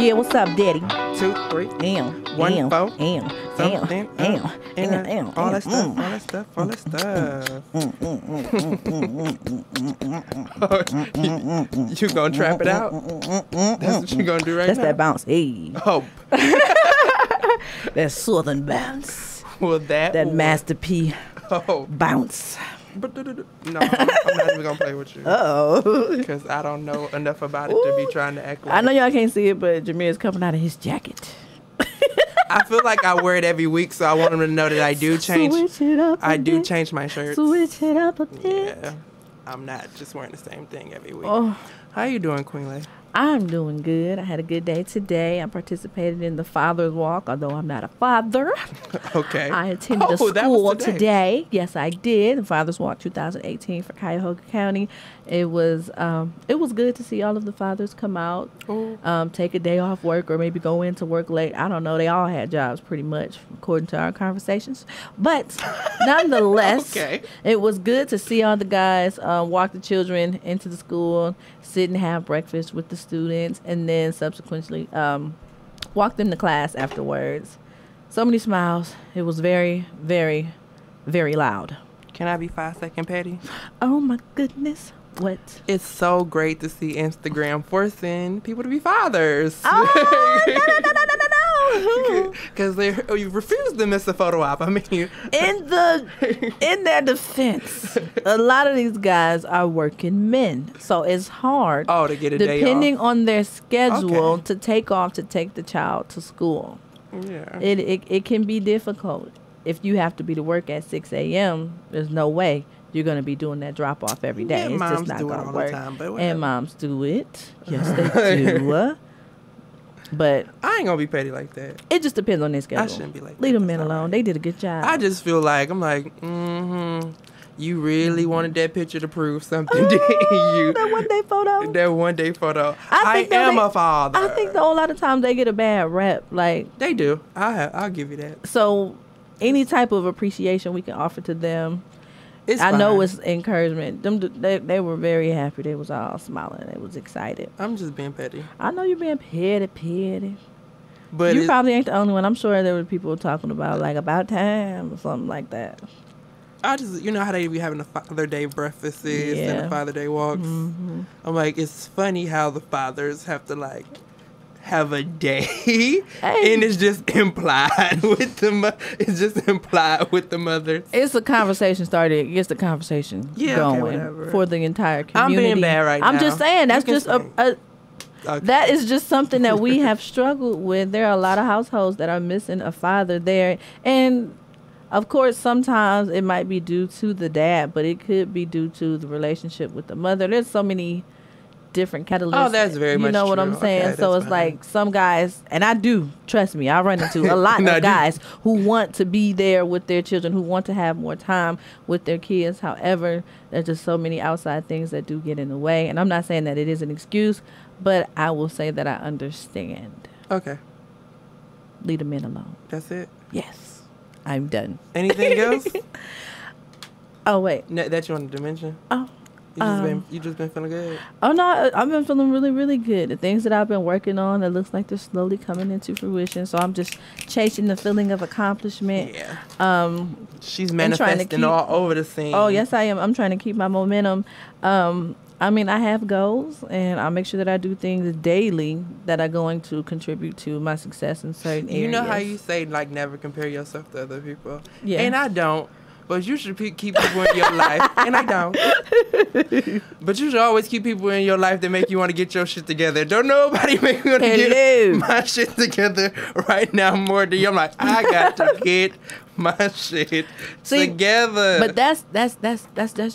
Yeah, what's up, Daddy? 2, 3, 1, 4, something, all that stuff. You gonna trap it out? That's what you gonna do right That's now? that bounce. Hey. Oh. That southern bounce. Well, that Master P bounce. No, I'm not even gonna play with you. Uh-oh. Because I don't know enough about it to be trying to act like. I know y'all can't see it, but Jameer's coming out of his jacket. I feel like I wear it every week, so I want them to know that I do change. Switch it up I do change my shirts. Switch it up a bit. Yeah, I'm not just wearing the same thing every week. Oh. How you doing, Queen Lay? I'm doing good. I had a good day today. I participated in the Father's Walk, although I'm not a father. Okay. I attended a school today. Yes, I did. The Father's Walk 2018 for Cuyahoga County. It was good to see all of the fathers come out, take a day off work or maybe go into work late. I don't know. They all had jobs pretty much, according to our conversations. But nonetheless, It was good to see all the guys walk the children into the school, sit and have breakfast with the students, and then subsequently walk them to class afterwards. So many smiles. It was very, very, very loud. Can I be 5-second petty? Oh my goodness. What? It's so great to see Instagram forcing people to be fathers. Oh, no. Because you refuse to miss a photo op. I mean, in their defense, a lot of these guys are working men, so it's hard. To get a day off, depending on their schedule, to take off to take the child to school. Yeah, it can be difficult if you have to be to work at 6 a.m. There's no way you're going to be doing that drop off every day. Yeah, it's moms just not do going it to all work. the time, but and moms do it. Yes, they do. But I ain't gonna be petty like that. It just depends on their schedule. I shouldn't be like that. Leave them men alone. They did a good job. I just feel like you really wanted that picture to prove something, didn't you? That one day photo. That one day photo. I am a father. I think a whole lot of times they get a bad rep. Like they do. I'll give you that. So any type of appreciation we can offer to them, I know it's encouragement. They were very happy. They was all smiling. They was excited. I'm just being petty. I know you're being petty. But you probably ain't the only one. I'm sure there were people talking about about time or something like that. I just, you know how they be having the Father Day breakfasts and the Father Day walks. Mm-hmm. I'm like, it's funny how the fathers have to have a day, and it's just implied with the mothers. It's a conversation started. It gets the conversation going for the entire community. I'm being bad right now. I'm just saying that's just that is just something that we have struggled with. There are a lot of households that are missing a father there, and of course, sometimes it might be due to the dad, but it could be due to the relationship with the mother. There's so many different catalysts. Oh, that's very much true. You know what I'm saying? Okay, so it's like some guys, and I do, trust me, I run into a lot of guys who want to be there with their children, who want to have more time with their kids. However, there's just so many outside things that do get in the way. And I'm not saying that it is an excuse, but I will say that I understand. Okay. Leave the men alone. That's it? Yes. I'm done. Anything else? Oh, wait. That you wanted to mention? Oh. You just been feeling good? Oh, no, I've been feeling really, really good. The things that I've been working on, it looks like they're slowly coming into fruition. So I'm just chasing the feeling of accomplishment. Yeah. She's manifesting all over the scene. Oh, yes, I am. I'm trying to keep my momentum. I mean, I have goals, and I'll make sure that I do things daily that are going to contribute to my success in certain areas. You know how you say, never compare yourself to other people? Yeah. And I don't. But you should keep people in your life, and I don't. But you should always keep people in your life that make you want to get your shit together. Don't nobody make me want to get my shit together right now more than you. I'm like, I got to get my shit together. But that's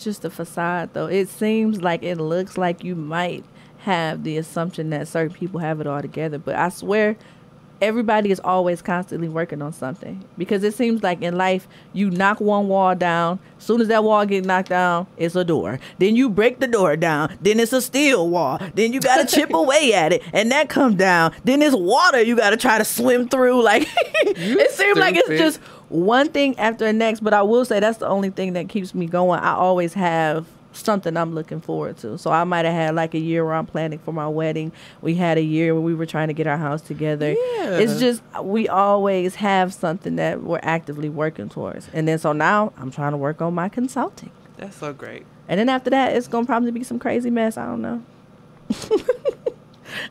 just a facade, though. It seems like it looks like you might have the assumption that certain people have it all together, but I swear, everybody is always constantly working on something, because it seems like in life you knock one wall down. As soon as that wall gets knocked down, it's a door. Then you break the door down. Then it's a steel wall. Then you got to chip away at it, and that comes down. Then there's water you got to try to swim through. It seems like it's just one thing after the next. But I will say that's the only thing that keeps me going. I always have something I'm looking forward to. So I might have had like a year where I'm planning for my wedding. We had a year where we were trying to get our house together. Yeah. It's just we always have something that we're actively working towards. And then so now I'm trying to work on my consulting. That's so great. And then after that, it's going to probably be some crazy mess. I don't know.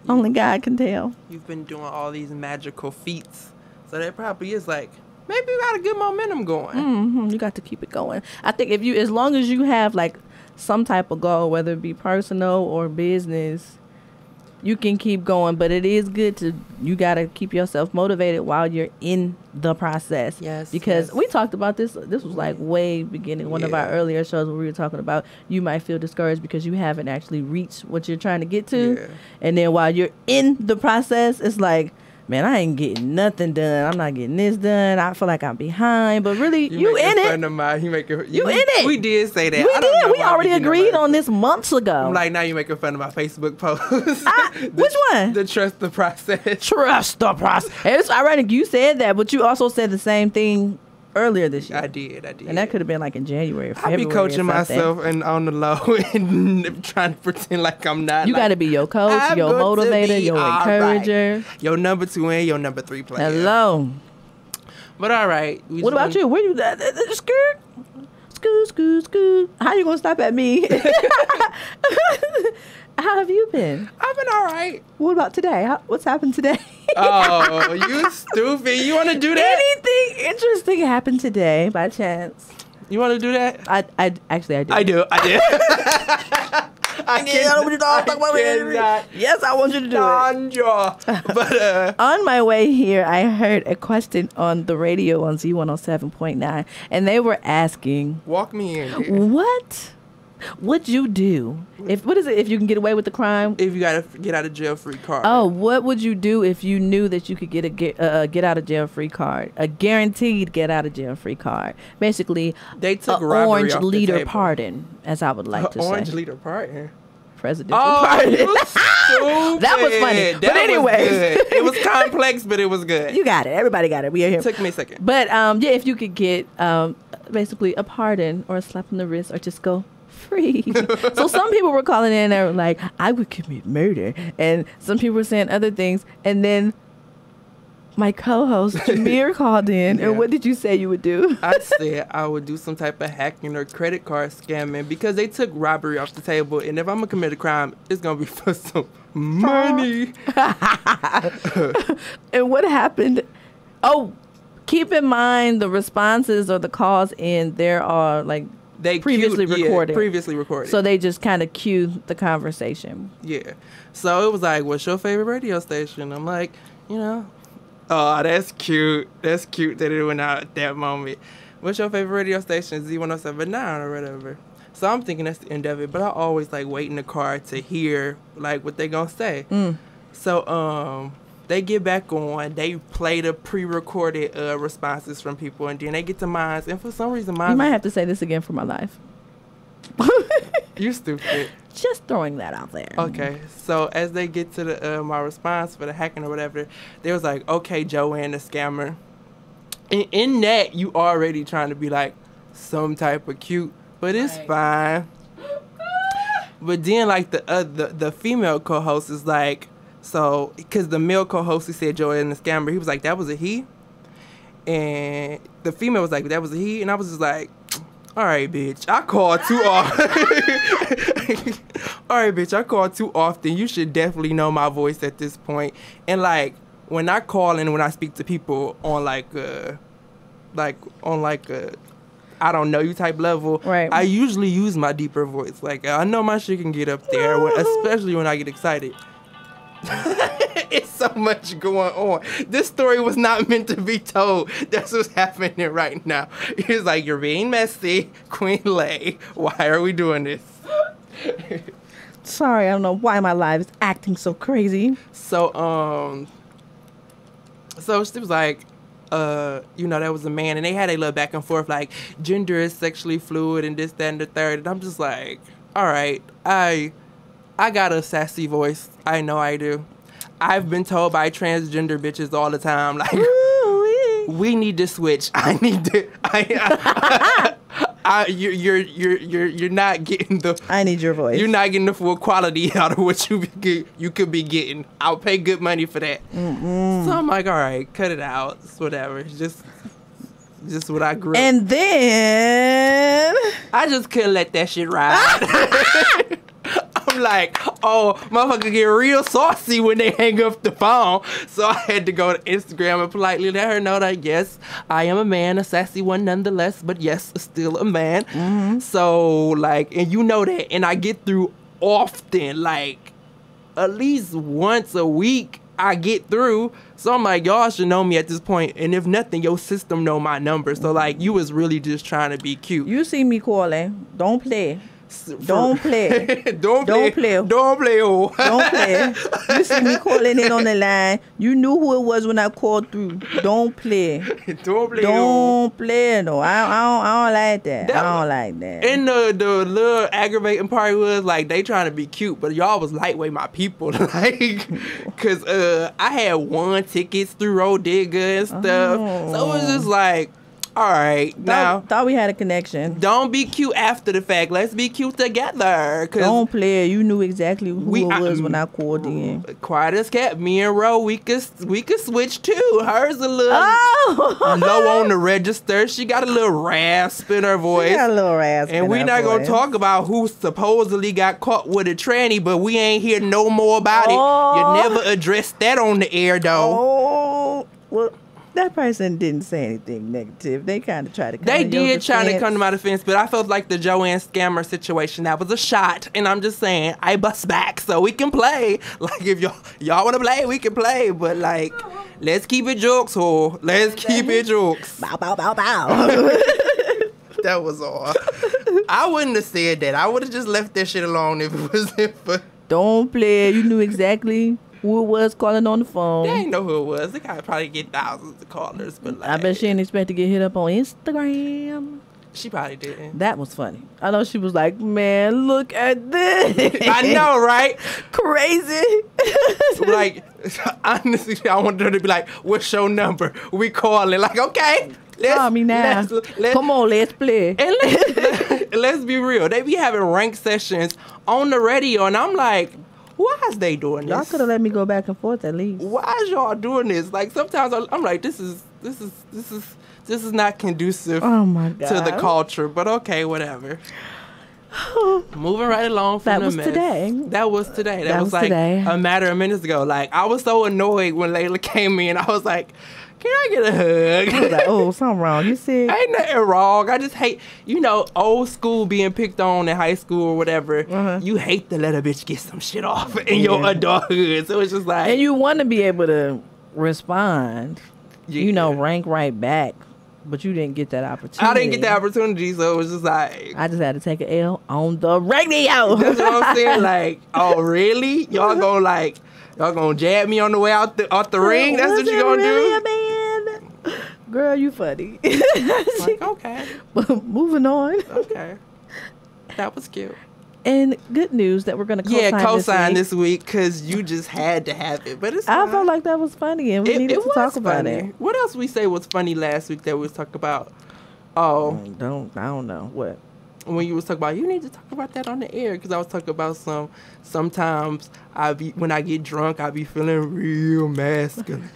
Only God can tell. You've been doing all these magical feats. So that probably is like, maybe you got a good momentum going. Mm-hmm. You got to keep it going. I think as long as you have like some type of goal, whether it be personal or business, you can keep going. But it is good you got to keep yourself motivated while you're in the process. Yes. Because we talked about this. This was like way beginning, one of our earlier shows where we were talking about you might feel discouraged because you haven't actually reached what you're trying to get to. Yeah. And then while you're in the process, it's like, man, I ain't getting nothing done. I'm not getting this done. I feel like I'm behind. But really, you in it. You in it. We did say that. We did. We already agreed on this months ago. I'm like, now you're making fun of my Facebook post. Which one? The trust the process. Trust the process. It's ironic you said that, but you also said the same thing earlier this year. I did. And that could have been like in January or February. I be coaching myself and on the low and trying to pretend like I'm not. You got to be your coach, your motivator, your encourager. Right. Your number 2 and your number 3 player. Hello. But all right. What about you? Where you at? Skirt? Scoot. How you going to stop at me? How have you been? I've been all right. What about today? What's happened today? Oh, you stupid. You want to do that? Anything interesting happened today by chance? You want to do that? I do. I do. I cannot. Yes, I want you to do it. But on my way here, I heard a question on the radio on Z107.9, and they were asking, walk me in. What would you do if you can get away with the crime? If you got a get out of jail free card. Oh, what would you do if you knew that you could get a get out of jail free card, a guaranteed get out of jail free card? Basically, they took orange leader pardon, as I would like to say. Orange leader pardon. Presidential pardon. That was funny. But anyway, it was complex, but it was good. You got it. Everybody got it. We are here. It took me a second. But yeah, if you could get basically a pardon or a slap on the wrist or just go free. So some people were calling in and they were like, I would commit murder. And some people were saying other things. And then my co-host, Jameer, called in. Yeah. And what did you say you would do? I said I would do some type of hacking or credit card scamming because they took robbery off the table. And if I'm going to commit a crime, it's going to be for some money. And what happened? Oh, keep in mind the responses or the calls in there are like they previously recorded. So they just kind of cue the conversation. Yeah. So it was like, what's your favorite radio station? I'm like, oh, that's cute. That's cute that it went out at that moment. What's your favorite radio station? Z107.9 or whatever. So I'm thinking that's the end of it. But I always like wait in the car to hear like what they gonna say. So they get back on. They play the pre-recorded responses from people, and then they get to mine. And for some reason, mine. You might have to say this again for my life. You stupid. Just throwing that out there. Okay. So as they get to the my response for the hacking or whatever, they was like, "Okay, Joanne, the scammer." And in that, you already trying to be like some type of cute, but it's fine. But then, like the female co-host is like. So, because the male co-host, he said Joanne the scammer, he was like, that was a he? And the female was like, that was a he? And I was just like, all right, bitch, I call too often. All right, bitch, I call too often. You should definitely know my voice at this point. And, like, when I call and when I speak to people on, I don't know you type level, right. I usually use my deeper voice. Like, I know my shit can get up there, especially when I get excited. It's so much going on. This story was not meant to be told. That's what's happening right now. It's like, you're being messy, Queen Lay. Why are we doing this? Sorry, I don't know why my life is acting so crazy. So she was like, that was a man, and they had a little back and forth, like, gender is sexually fluid and this, that, and the third. And I'm just like, all right, I got a sassy voice. I know I do. I've been told by transgender bitches all the time, like, we need to switch. I you're not getting the. I need your voice. You're not getting the full quality out of what you could be getting. I'll pay good money for that. So I'm like, all right, cut it out. It's whatever. It's just what I grew up. And then I just couldn't let that shit ride. I'm like, oh, motherfucker get real saucy when they hang up the phone. So I had to go to Instagram and politely let her know that, yes, I am a man, a sassy one nonetheless, but yes, still a man. So, like, and you know that. And I get through often, like, at least once a week I get through. So I'm like, y'all should know me at this point. And if nothing, your system know my number. So, like, you was really just trying to be cute. You see me calling. Don't play. Don't play. Don't play. Oh. Don't play. You see me calling in on the line. You knew who it was when I called through. Don't play. Don't play. Don't play. No, I don't like that. I don't like that. And the little aggravating part was like they trying to be cute, but y'all was lightweight my people, like, cause I had won tickets through Road Digger and stuff, so it was just like. All right, now thought we had a connection. Don't be cute after the fact. Let's be cute together. Don't play. You knew exactly who it was when I called in. Quiet as cat. Me and Ro, we could switch too. Hers a little low on the register. She got a little rasp in her voice. She got a little rasp. And we're not gonna talk about who supposedly got caught with a tranny, but we ain't hear no more about it. You never addressed that on the air, though. Oh, well. That person didn't say anything negative. They kind of tried to come They did try to come to my defense, but I felt like the Joanne Scammer situation, that was a shot. And I'm just saying, I bust back so we can play. Like, if y'all want to play, we can play. But, like, let's keep it jokes, ho. Let's keep it jokes. Bow, bow, bow, bow. That was all. I wouldn't have said that. I would have just left that shit alone if it wasn't for... Don't play. You knew exactly who it was calling on the phone. They ain't know who it was. They gotta probably get thousands of callers, but like, I bet she didn't expect to get hit up on Instagram. She probably didn't. That was funny. I know she was like, man, look at this. I know, right? Crazy. Like, honestly, I wanted her to be like, what's your number? We calling. Like, okay. Call me now. Come on, let's play. And let's be real. They be having rank sessions on the radio, and I'm like, why is they doing this? Y'all could have let me go back and forth at least. Why is y'all doing this? Like, sometimes I'm like, this is not conducive to the culture. But okay, whatever. Moving right along from the mess. That was today. That was like today. A matter of minutes ago. Like, I was so annoyed when Layla came in. I was like, can I get a hug? I was like, oh, something wrong. You see? Ain't nothing wrong. I just hate, old school being picked on in high school or whatever. You hate to let a bitch get some shit off in your adulthood. So it's just like. And you want to be able to respond, rank right back. But you didn't get that opportunity. I didn't get that opportunity, so it was just like. I just had to take an L on the radio. That's what I'm saying. Like, oh, really? Y'all gonna jab me on the way out the ring? That's what you gonna do? Man? Girl, you funny. Like, okay. But moving on. Okay. That was cute. And good news that we're going to co-sign this week because you just had to have it. But it's fine. I felt like that was funny and we needed to talk about it. What else we say was funny last week that we was talking about? Oh. I don't know. What? When you was talking about, you need to talk about that on the air because I was talking about sometimes when I get drunk, I be feeling real masculine.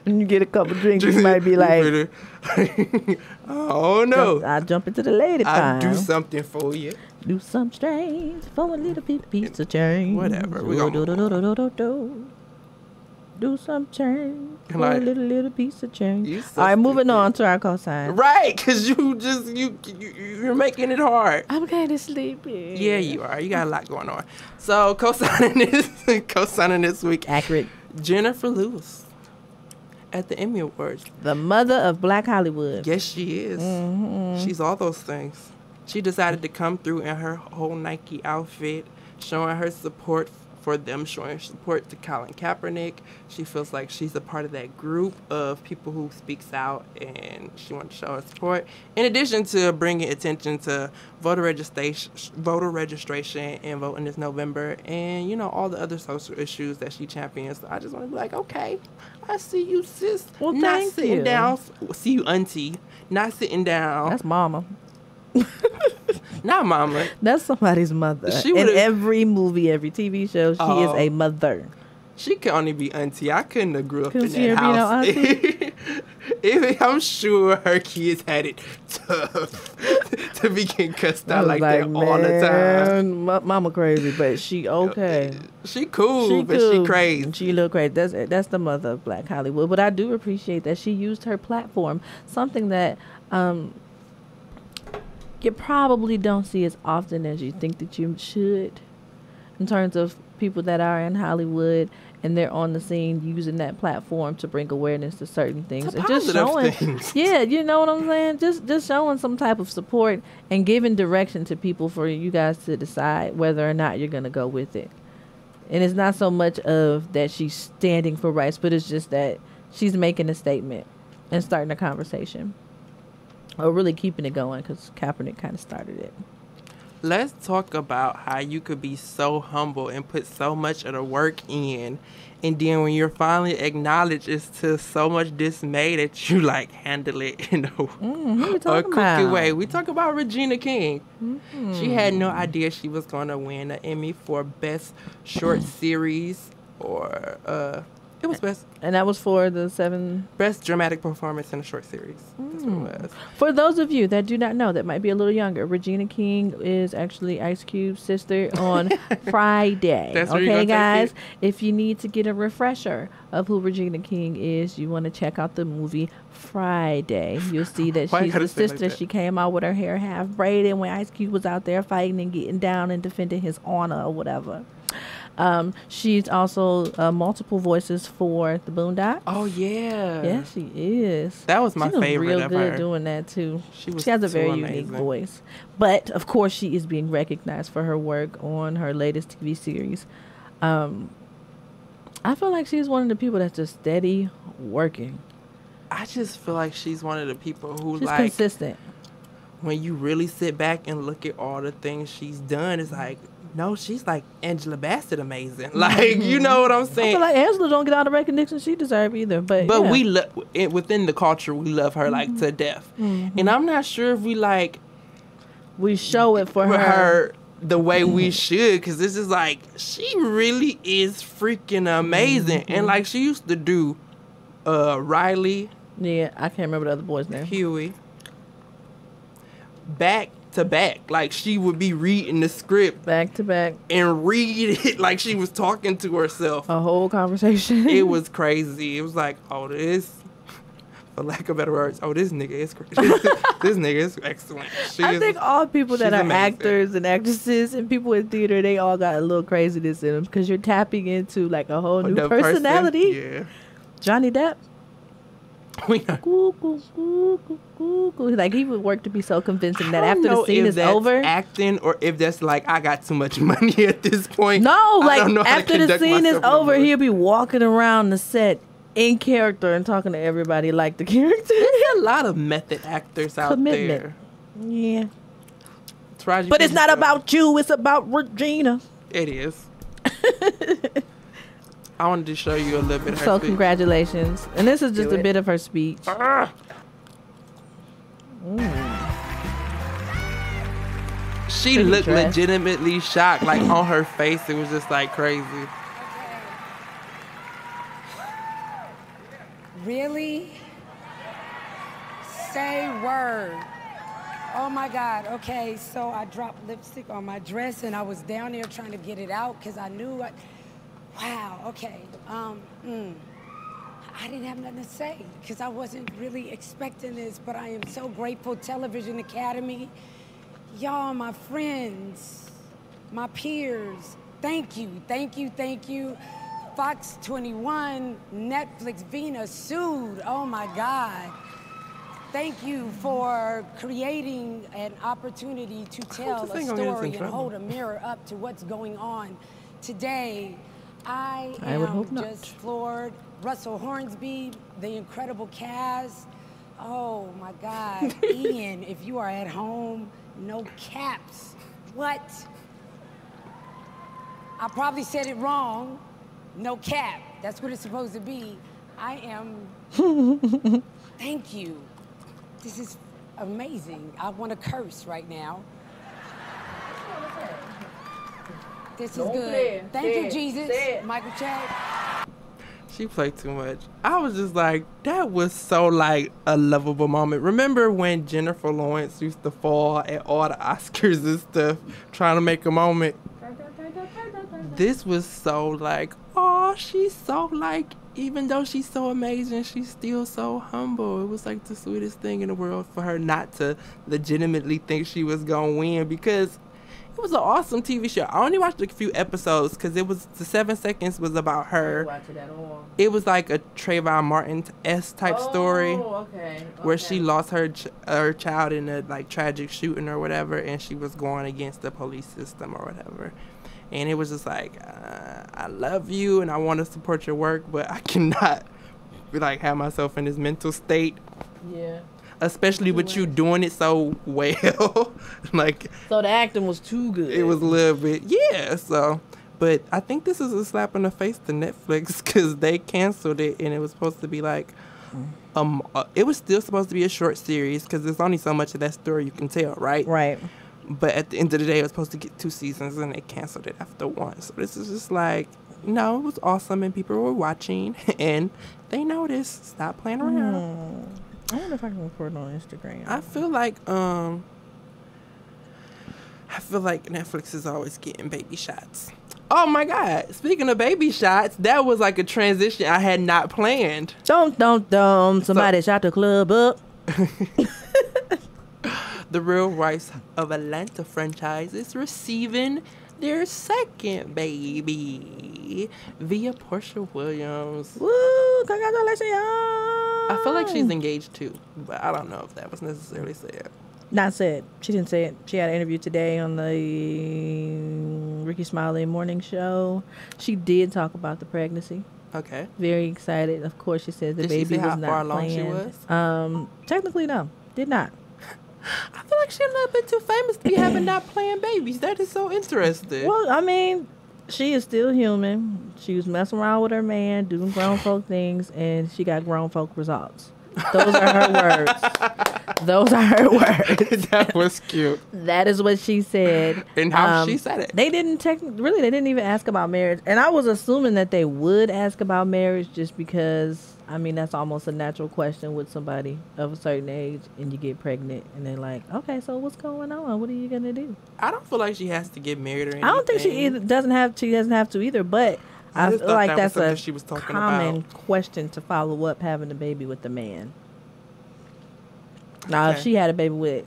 When you get a couple drinks, you might be like, oh no. I jump into the lady pile. I do something for you. Do something strange for a little piece of change. Whatever. Do some change for a little piece of change. All right, moving on to our cosign. Right, because you're making it hard. I'm kind of sleepy. Yeah, you are. You got a lot going on. So cosigning this week. Accurate. Jennifer Lewis at the Emmy Awards. The mother of Black Hollywood. Yes, she is. Mm-hmm. She's all those things. She decided to come through in her whole Nike outfit, showing her support for them showing support to Colin Kaepernick. She feels like she's a part of that group of people who speaks out, and she wanted to show her support. In addition to bringing attention to voter registration and voting this November, and, you know, all the other social issues that she champions. So I just want to be like, okay, I see you, sis. Well, not thank sitting you. down. See you, auntie. Not sitting down. That's mama. Not mama. That's somebody's mother. She In would've- every movie, every TV show, she is a mother. She could only be auntie. I couldn't have grew up Couldn't in see that her being no house. auntie? I'm sure her kids had it tough to be getting cussed I out was like that all the time. Mama crazy, but she okay. She cool, but she crazy. She look crazy. That's the mother of Black Hollywood. But I do appreciate that she used her platform, something that you probably don't see as often as you think that you should, in terms of people that are in Hollywood and they're on the scene using that platform to bring awareness to certain things and just showing things. Yeah, you know what I'm saying, just showing some type of support and giving direction to people for you guys to decide whether or not you're going to go with it. And it's not so much of that she's standing for rights, but it's just that she's making a statement and starting a conversation, or really keeping it going, because Kaepernick kind of started it. Let's talk about how you could be so humble and put so much of the work in, and then when you're finally acknowledged, it's to so much dismay that you like handle it in a crooked way. We talk about Regina King. Mm-hmm. She had no idea she was going to win an Emmy for Best Short Series, or it was best. And that was for the Best Dramatic Performance in a Short Series. That's what it was. For those of you that do not know, that might be a little younger, Regina King is actually Ice Cube's sister on Friday. That's where you're okay, gonna guys? take If you need to get a refresher of who Regina King is, you want to check out the movie Friday. You'll see that Why you she's gotta the say it like sister. that? She came out with her hair half braided when Ice Cube was out there fighting and getting down and defending his honor or whatever. She's also multiple voices for the Boondocks. Oh, yeah. Yeah, she is. That was my she favorite real of good her. doing that too. She has a so very amazing. unique voice. But of course, she is being recognized for her work on her latest TV series. I feel like she's one of the people that's just steady working. I just feel like she's one of the people who, She's like, consistent. when you really sit back and look at all the things she's done, it's like, no, she's like Angela Bassett amazing. Like, you know what I'm I saying? feel like Angela don't get all the recognition she deserves either. But yeah. we within the culture, we love her like to death. Mm-hmm. And I'm not sure if we show it for her the way we should, because this is like, she really is freaking amazing. Mm-hmm. And like, she used to do Riley. Yeah, I can't remember the other boy's name. Huey. Back to back. Like, she would be reading the script back to back and read it like she was talking to herself. A whole conversation. It was crazy. It was like, oh, this, for lack of better words, oh, this nigga is crazy. This nigga is excellent. I think all people that are amazing. actors and actresses and people in theater, they all got a little craziness in them, because you're tapping into like a whole new personality. Yeah. Johnny Depp. Like, he would work to be so convincing that after the scene is over, acting, or if that's like, I got too much money at this point. No, like, I don't know how to after the conduct scene is myself no over, more. he'll be walking around the set in character and talking to everybody like the character. There's a lot of method actors out Commitment. there. Yeah. Taraji But it's not P. about you, it's about Regina. It is. I wanted to show you a little bit of her So speech. congratulations. And this is just a bit of her speech. She Pretty looked dress. legitimately shocked. Like, on her face, it was just like crazy. Really? Say word. Oh my God. Okay, so I dropped lipstick on my dress and I was down there trying to get it out because I knew wow, okay. I didn't have nothing to say because I wasn't really expecting this, but I am so grateful. Television Academy, y'all, my friends, my peers, thank you, thank you, thank you. Fox 21, Netflix, Vina sued, oh my God. Thank you for creating an opportunity to tell a story and hold a mirror up to what's going on today, I would hope am not. just floored. Russell Hornsby, the incredible cast. Oh my God. Ian, if you are at home, no caps. What? I probably said it wrong. No cap. That's what it's supposed to be. I am. Thank you. This is amazing. I want to curse right now. This is good. Thank you, Jesus. Michael Chad. She played too much. I was just like, that was so like a lovable moment. Remember when Jennifer Lawrence used to fall at all the Oscars and stuff, trying to make a moment? This was so like, oh, she's so like, even though she's so amazing, she's still so humble. It was like the sweetest thing in the world for her not to legitimately think she was gonna win, because it was an awesome TV show. I only watched a few episodes because it was the 7 seconds was about her. Watch it at all. It was like a Trayvon Martin-esque type story, okay. where she lost her child in a like tragic shooting or whatever, and she was going against the police system or whatever. And it was just like, I love you and I want to support your work, but I cannot like have myself in this mental state. Yeah. Especially with you doing it so well. Like, so the acting was too good. It was a little bit, yeah. So, but I think this is a slap in the face to Netflix, because they canceled it, and it was supposed to be like, it was still supposed to be a short series, because there's only so much of that story you can tell, right? Right. But at the end of the day, it was supposed to get 2 seasons, and they canceled it after 1. So this is just like, no, it was awesome, and people were watching, and they noticed. Stop playing around. I wonder if I can record it on Instagram. I feel like Netflix is always getting baby shots. Oh my God! Speaking of baby shots, that was like a transition I had not planned. Somebody shot the club up. The Real Rights of Atlanta franchise is receiving their second baby via Portia Williams. Woo! Congratulations! I feel like she's engaged too, but I don't know if that was necessarily said. Not said. She didn't say it. She had an interview today on the Ricky Smiley morning show. She did talk about the pregnancy. Okay. Very excited. Of course, she said the Did baby she say was how not far along planned. she was? Technically, no. Did not. I feel like she's a little bit too famous to be having not playing babies. That is so interesting. Well, I mean, she is still human. She was messing around with her man, doing grown folk things, and she got grown folk results. Those are her words. Those are her words. That was cute. That is what she said. And how she said it. They didn't they didn't even ask about marriage. And I was assuming that they would ask about marriage just because, I mean, that's almost a natural question with somebody of a certain age, and you get pregnant and they're like, okay, so what's going on? What are you going to do? I don't feel like she has to get married or anything. I don't think she doesn't have to either, but I feel like that's a she was talking common about. question to follow up having a baby with the man. Now, if she had a baby with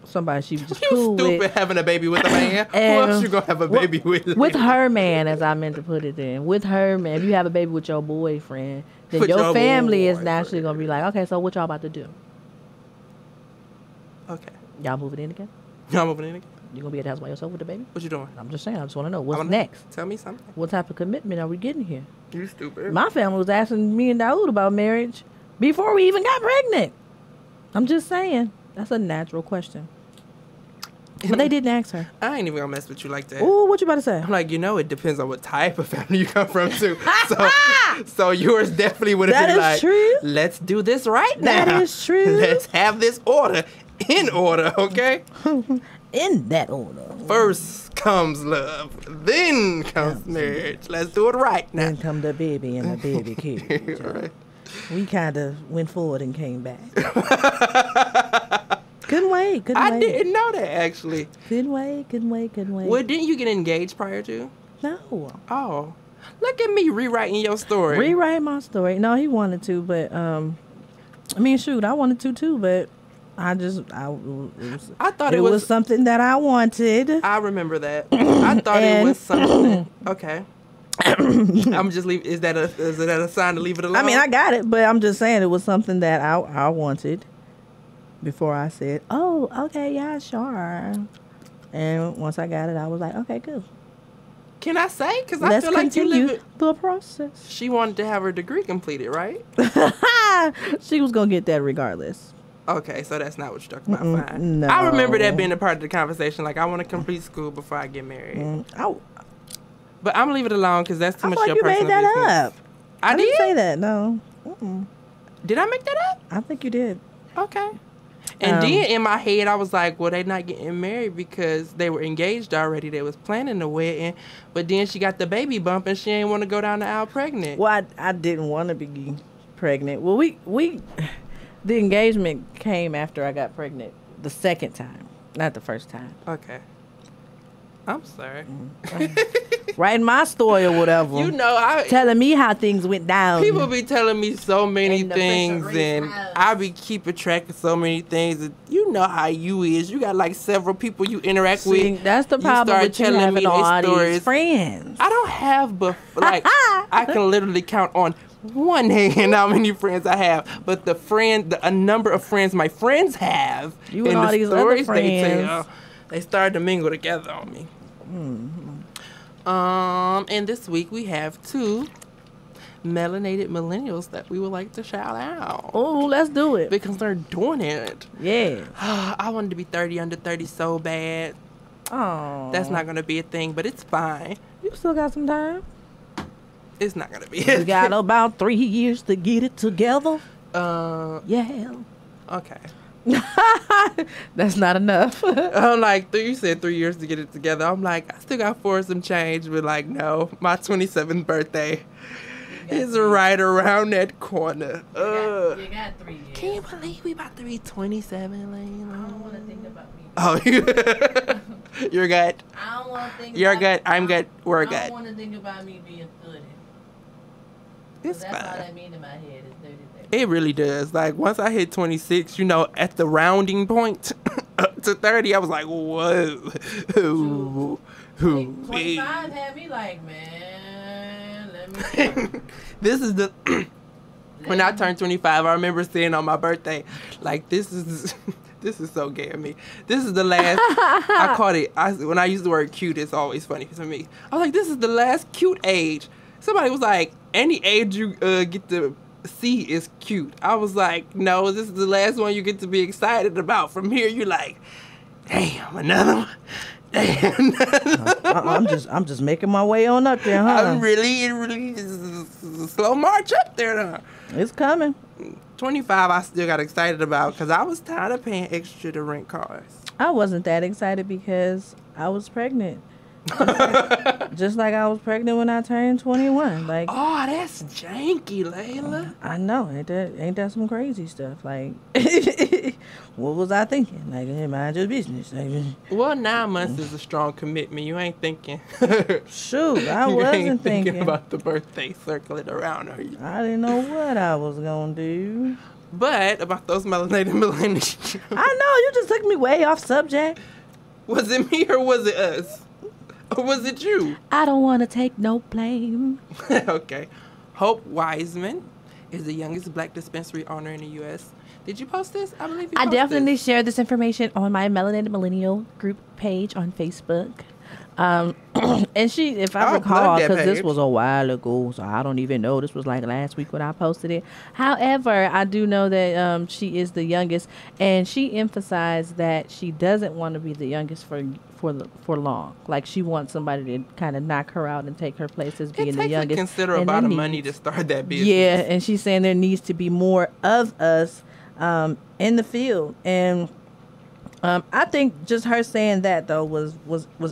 somebody she was just cool with. Stupid having a baby with a man. Who else you going to have a baby with? With her man, as I meant to put it in. With her man. If you have a baby with your boyfriend, then your family is naturally going to be like, okay, so what y'all about to do? Okay. Y'all moving in again? Y'all moving in again? You going to be at the house by yourself with the baby? What you doing? I'm just saying. I just want to know. What's next? Tell me something. What type of commitment are we getting here? You stupid. My family was asking me and Daoud about marriage before we even got pregnant. I'm just saying. That's a natural question. But they didn't ask her. I ain't even gonna mess with you like that. Ooh, what you about to say? I'm like, it depends on what type of family you come from too. So yours definitely would have been like, true. Let's do this right now. That is true. Let's have this order in order, okay? In that order. First comes love, then comes marriage. Let's do it right now. Then come the baby and the baby kid. Right. We kind of went forward and came back. Couldn't wait. I didn't know that, actually. Couldn't wait. Well, didn't you get engaged prior to? No. Oh. Look at me rewriting your story. Rewrite my story. No, he wanted to, but, I wanted to too, but I thought it was something that I wanted. I remember that. I thought it was something. Okay. I'm just leave. Is that a sign to leave it alone? I mean, I got it, but I'm just saying it was something that I wanted. Before I said, "Oh, okay, yeah, sure," and once I got it, I was like, "Okay, cool." Can I say? Because I feel like you live it. The process. She wanted to have her degree completed, right? She was going to get that regardless. Okay, so that's not what you're talking about. Fine. No. I remember that being a part of the conversation. Like, I want to complete school before I get married. But I'm going to leave it alone because that's too much your personal business. I made that up. I didn't say that, no. Did I make that up? I think you did. Okay. And then in my head, I was like, well, they not getting married because they were engaged already. They was planning the wedding. But then she got the baby bump and she didn't want to go down the aisle pregnant. Well, I didn't want to be pregnant. Well, the engagement came after I got pregnant the second time, not the first time. Okay. I'm sorry. Writing my story or whatever. You know, telling me how things went down. People be telling me so many things, and I be keeping track of so many things. And you know how you is. You got like several people you interact with. That's the problem with you having all these friends. I don't have, but like I can literally count on one hand how many friends I have. But a number of friends my friends have, you and all these other friends, they started to mingle together on me. And this week we have 2 melanated millennials that we would like to shout out. Oh, let's do it. Because they're doing it. Yeah. I wanted to be 30 under 30 so bad. Oh. That's not going to be a thing, but it's fine. You still got some time. It's not going to be. You got about 3 years to get it together. Yeah. Okay. That's not enough. I'm like, you said 3 years to get it together. I'm like, I still got 4 some change, but like, no, my 27th birthday is right around that corner. You got 3 years. Can you believe we about to be 27, Layla? I don't want to think about me. Oh, you're good. I don't want to think. You're good. I'm good. We're good. I don't want to think about me being 30. It's that's fine. all that means in my head is 30. It really does. Like, once I hit 26, you know, at the rounding point up to 30, I was like, whoa. 25 had me like, man, let me This is the... when I turned 25, I remember saying on my birthday, like, this is so gay of me. This is the last... I caught it. When I use the word cute, it's always funny for me. I was like, this is the last cute age. Somebody was like, any age you get to... C is cute. I was like, no, this is the last one you get to be excited about. From here, you're like, damn, another one. Damn, another one. I'm just making my way on up there, huh? It really is a slow march up there, huh? It's coming. 25, I still got excited about because I was tired of paying extra to rent cars. I wasn't that excited because I was pregnant. Just like I was pregnant when I turned 21. Like, oh, that's janky, Layla. I know. Ain't that some crazy stuff? Like, what was I thinking? Like, hey, mind your business. Well, 9 months is a strong commitment. You ain't thinking. Shoot, I wasn't thinking about the birthday circling around. Are you? I didn't know what I was gonna do. But about those melanated millennials. I know, you just took me way off subject. Was it me or was it us? Or was it you? I don't want to take no blame. Okay. Hope Wiseman is the youngest black dispensary owner in the U.S. Did you post this? I believe you posted. I definitely shared this information on my Melanated Millennial group page on Facebook. And she, if I recall, because this was a while ago, so I don't even know. This was like last week when I posted it. However, I do know that she is the youngest, and she emphasized that she doesn't want to be the youngest for long. Like, she wants somebody to kind of knock her out and take her place as being the youngest. It takes a considerable amount of money to start that business. Yeah, and she's saying there needs to be more of us in the field. And I think just her saying that, though, was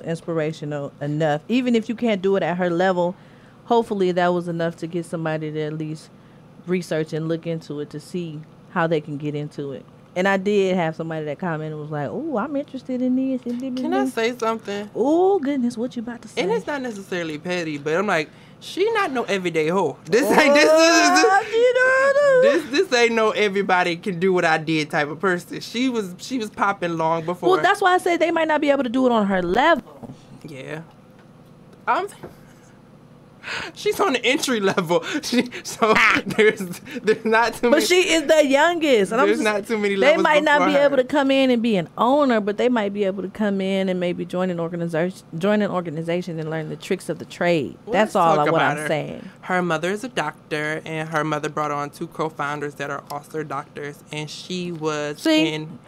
inspirational enough. Even if you can't do it at her level, hopefully that was enough to get somebody to at least research and look into it to see how they can get into it. And I did have somebody that commented and was like, oh, I'm interested in this. Can I say something? Oh, goodness, what you about to say? And it's not necessarily petty, but I'm like, she not no everyday hoe. This ain't no everybody can do what I did type of person. She was popping long before. Well, that's why I said they might not be able to do it on her level. Yeah. She's on the entry level. So there's not too many. But she is the youngest. And There's not too many levels. They might not be before her. able to come in and be an owner, but they might be able to come in and maybe join an organization and learn the tricks of the trade. Well, That's let's talk what about I'm her. saying. Her mother is a doctor, and her mother brought on 2 co-founders that are also doctors, and she was in.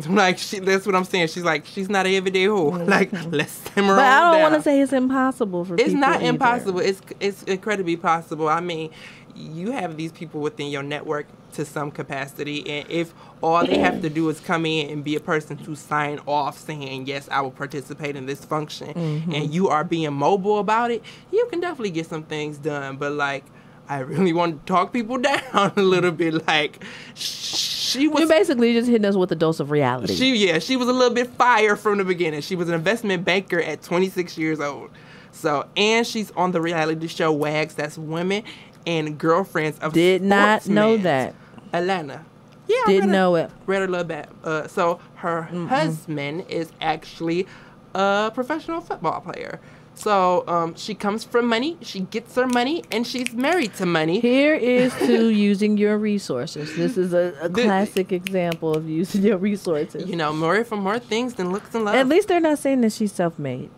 Like that's what I'm saying. She's like, she's not an everyday hoe. Like, let's simmer But I on don't down. want to say it's impossible for people. It's not either. impossible. It's incredibly possible. I mean, you have these people within your network to some capacity, and if all they have to do is come in and be a person to sign off saying, yes, I will participate in this function, and you are being mobile about it, you can definitely get some things done. But like, I really want to talk people down a little bit. Like, she was... You're basically just hitting us with a dose of reality. She was a little bit fire from the beginning. She was an investment banker at 26 years old. So, and she's on the reality show Wags, that's women and girlfriends of Did not sportsmen. know that. Atlanta. Yeah, Didn't know it. Read a little bit. So her husband is actually a professional football player. So she comes from money, she gets her money, and she's married to money. Here is to using your resources. This is a classic example of using your resources. You know, more for more things than looks and love. At least they're not saying that she's self-made.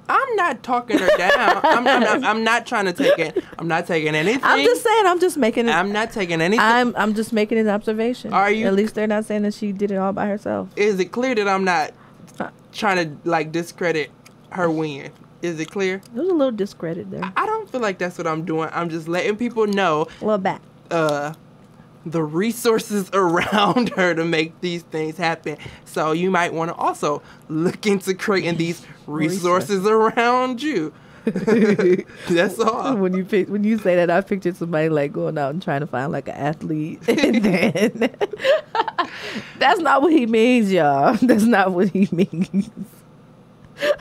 I'm not talking her down. I'm not trying to take it. I'm not taking anything. I'm just saying. I'm just making it. I'm not taking anything. I'm just making an observation. Are you? At least they're not saying that she did it all by herself. Is it clear that I'm not trying to like discredit her win? Is it clear? There's a little discredit there. I don't feel like that's what I'm doing. I'm just letting people know A little back. the resources around her to make these things happen. So you might want to also look into creating these resources around you. That's all. When you say that, I pictured somebody like going out and trying to find like an athlete, and then that's not what he means, y'all. That's not what he means.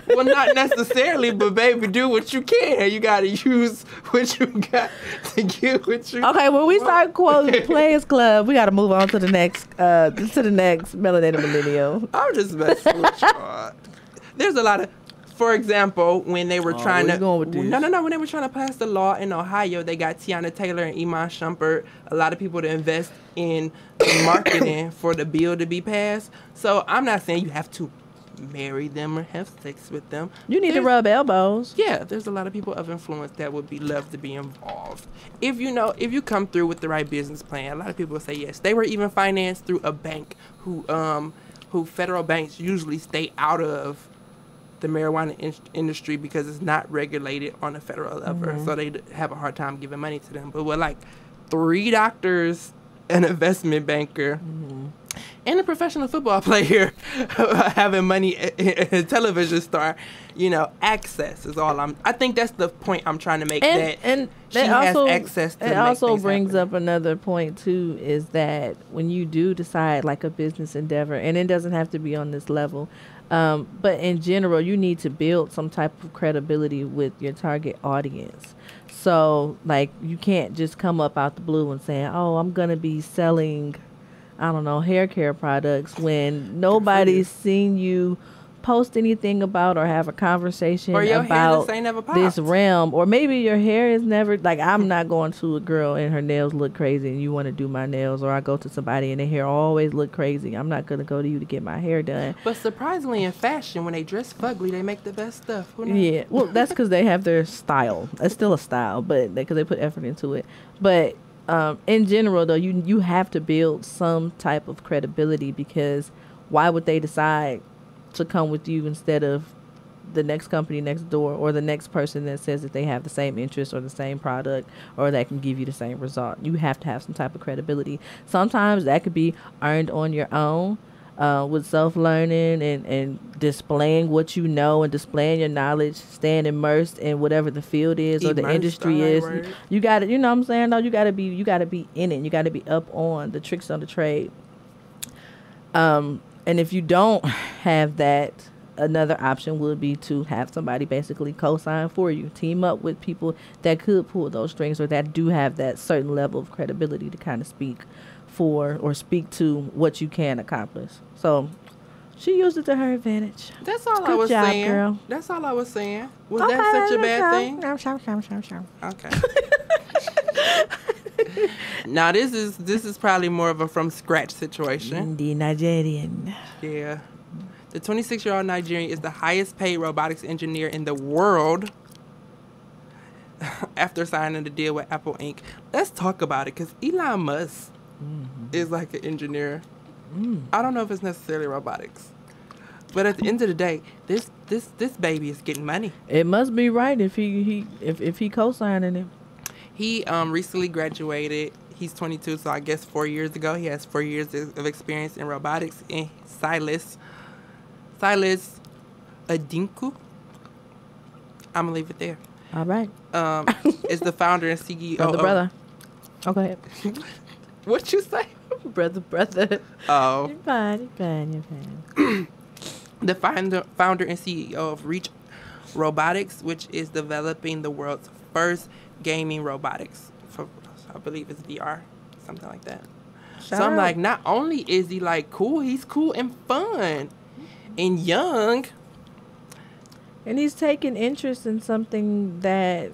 Well, not necessarily, but baby, do what you can. You got to use what you got to get what you. Okay, when we start quoting Players Club, we got to move on to the next melanated millennial. I'm just messing with y'all. There's a lot of, for example, when they were trying where to you going with this? No, when they were trying to pass the law in Ohio, they got Tiana Taylor and Iman Shumpert, a lot of people to invest in marketing for the bill to be passed. So I'm not saying you have to marry them or have sex with them. You need to rub elbows. Yeah, there's a lot of people of influence that would be love to be involved. If you come through with the right business plan, a lot of people will say yes. They were even financed through a bank who federal banks usually stay out of the marijuana industry because it's not regulated on a federal level, so they have a hard time giving money to them. But with like 3 doctors, an investment banker, and a professional football player having money, a television star, access is all I think that's the point I'm trying to make. And she has access to it also brings happen. up another point too, is that when you do decide like a business endeavor, and it doesn't have to be on this level, but in general, you need to build some type of credibility with your target audience. So like you can't just come up out the blue and say, oh, I'm going to be selling, I don't know, hair care products when nobody's seen you post anything about or have a conversation or your hair about just ain't never popped. this realm. Or maybe your hair is never, like I'm not going to a girl and her nails look crazy and you want to do my nails, or I go to somebody and their hair always look crazy. I'm not going to go to you to get my hair done. But surprisingly in fashion, when they dress fugly, they make the best stuff. Who knows? Yeah, well, that's because they have their style. It's still a style, but because they put effort into it. But in general, though, you have to build some type of credibility, because why would they decide to come with you instead of the next company next door, or the next person that says that they have the same interest or the same product or that can give you the same result? You have to have some type of credibility. Sometimes that could be earned on your own, with self-learning and displaying what you know and displaying your knowledge, staying immersed in whatever the field is or the industry is. You got to, you know what I'm saying, though, you got to be in it. You got to be up on the tricks of the trade. And if you don't have that, another option would be to have somebody basically co-sign for you. Team up with people that could pull those strings, or that do have that certain level of credibility to kind of speak for or speak to what you can accomplish. So She used it to her advantage. That's all Good I was job, saying. Girl. That's all I was saying. Was that such a bad thing? Okay. Now this is probably more of a from scratch situation. The Nigerian. Yeah. The 26-year-old Nigerian is the highest paid robotics engineer in the world after signing the deal with Apple Inc. Let's talk about it, because Elon Musk is like an engineer. I don't know if it's necessarily robotics, but at the end of the day, this baby is getting money. It must be right if he co-signing it. He recently graduated. He's 22, so I guess 4 years ago. He has 4 years of experience in robotics. And Silas Adinku. I'm gonna leave it there. All right. Is the founder and CEO. Brother. Okay. What you say? Brother. Oh. You're fine. The founder and CEO of Reach Robotics, which is developing the world's first gaming robotics for, I believe it's VR, something like that. So I'm like, not only is he like cool, he's cool and fun and young. And he's taking interest in something that,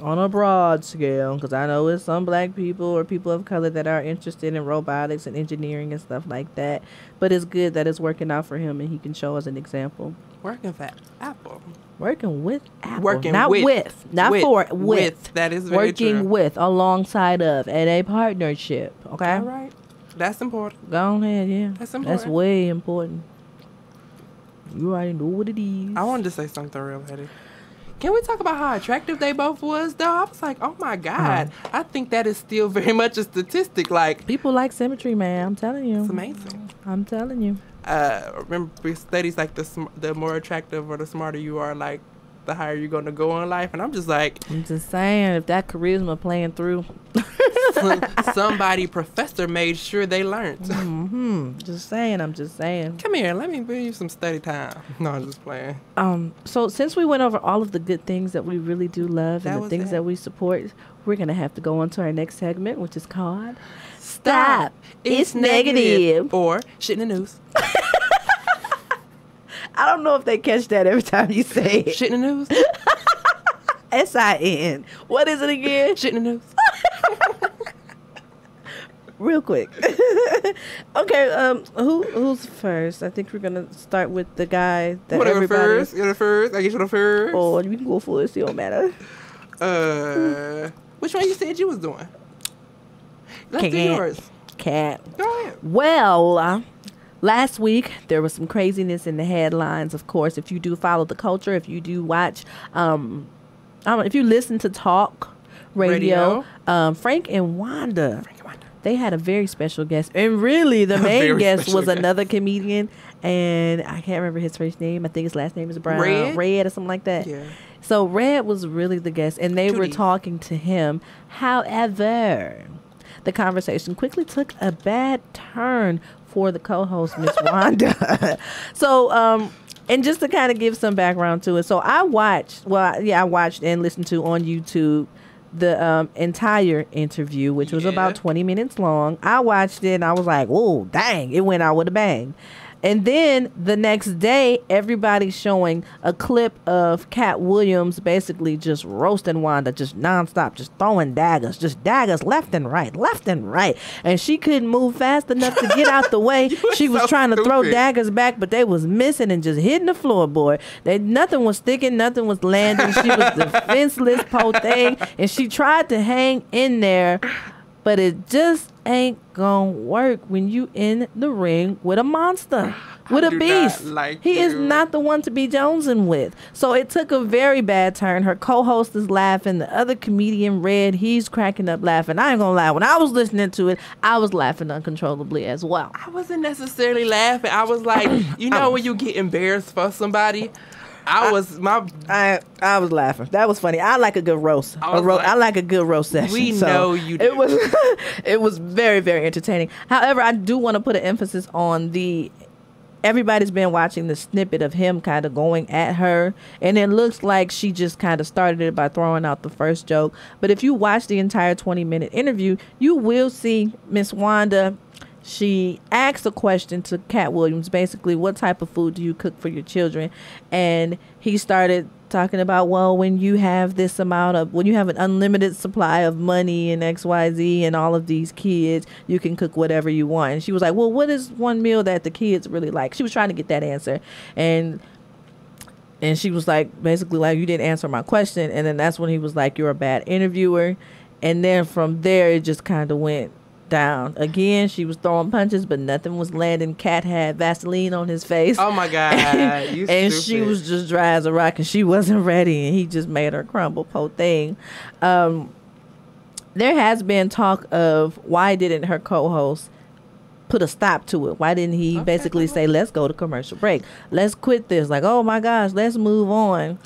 on a broad scale, because I know it's some black people or people of color that are interested in robotics and engineering and stuff like that. But it's good that it's working out for him and he can show us an example. Working for Apple. Working with Apple. Working not with. Not with, for. With. That is very working true. with, alongside of, and a partnership. Okay? All right. That's important. Go ahead, yeah. That's important. That's way important. You already know what it is. I wanted to say something real petty. Can we talk about how attractive they both was, though? I was like, oh, my God. I think that is still very much a statistic. Like, people like symmetry, man. I'm telling you. It's amazing. I'm telling you. Remember studies like the more attractive or the smarter you are, like, the higher you're going to go in life. And I'm just like... I'm just saying, if that charisma playing through... somebody professor made sure they learned. Just saying, I'm just saying. Come here, let me give you some study time. No, I'm just playing. So since we went over all of the good things that we really do love and the things that we support, we're going to have to go on to our next segment, which is called Stop. It's negative. Or Shit in the News. I don't know if they catch that every time you say it. Shit in the News. SIN. What is it again? Shit in the News. Real quick. Okay, who's first? I think we're gonna start with the guy that whatever everybody... first. You're the first. I guess you're the first. Oh, you can go first. It don't matter. Which one you said you was doing? Let's do yours. Cat. Go ahead. Well, last week there was some craziness in the headlines. Of course, if you do follow the culture, if you do watch, if you listen to talk radio. Frank and Wanda. They had a very special guest. And really, the main guest was another comedian. And I can't remember his first name. I think his last name is Brown. Red or something like that. Yeah. So Red was really the guest. And they were talking to him. However, the conversation quickly took a bad turn for the co-host, Miss Wanda. So, and just to kind of give some background to it. So I watched and listened to on YouTube the entire interview, which was about 20 minutes long. I watched it and I was like, oh, dang, it went out with a bang. And then the next day, everybody's showing a clip of Cat Williams basically just roasting Wanda, just nonstop, just throwing daggers left and right. And she couldn't move fast enough to get out the way. She was trying to throw daggers back, but they was missing and just hitting the floorboard. Nothing was sticking, nothing was landing. She was defenseless, po thing, and she tried to hang in there. But it just ain't gonna work when you in the ring with a monster, with a beast. He is not the one to be jonesing with. So it took a very bad turn. Her co-host is laughing. The other comedian, Red, he's cracking up laughing. I ain't gonna lie. When I was listening to it, I was laughing uncontrollably as well. I wasn't necessarily laughing. I was like, you know when you get embarrassed for somebody? I was laughing. That was funny. I like a good roast. I like a good roast session. We know you do. It was very, very entertaining. However, I do want to put an emphasis on everybody's been watching the snippet of him kind of going at her, and it looks like she just kind of started it by throwing out the first joke. But if you watch the entire 20-minute interview, you will see Miss Wanda she asked a question to Cat Williams, basically, what type of food do you cook for your children? And he started talking about, well, when you have when you have an unlimited supply of money and XYZ and all of these kids, you can cook whatever you want. And she was like, well, what is one meal that the kids really like? She was trying to get that answer. And she was like, basically like, you didn't answer my question. And then that's when he was like, you're a bad interviewer. And then from there, it just kind of went down. Again, she was throwing punches, but nothing was landing. Cat had Vaseline on his face. Oh my God. And she was just dry as a rock, and she wasn't ready, and he just made her crumble, poor thing. There has been talk of why didn't her co-host put a stop to it? Why didn't he basically say, let's go to commercial break? Let's quit this. Like, oh my gosh, let's move on.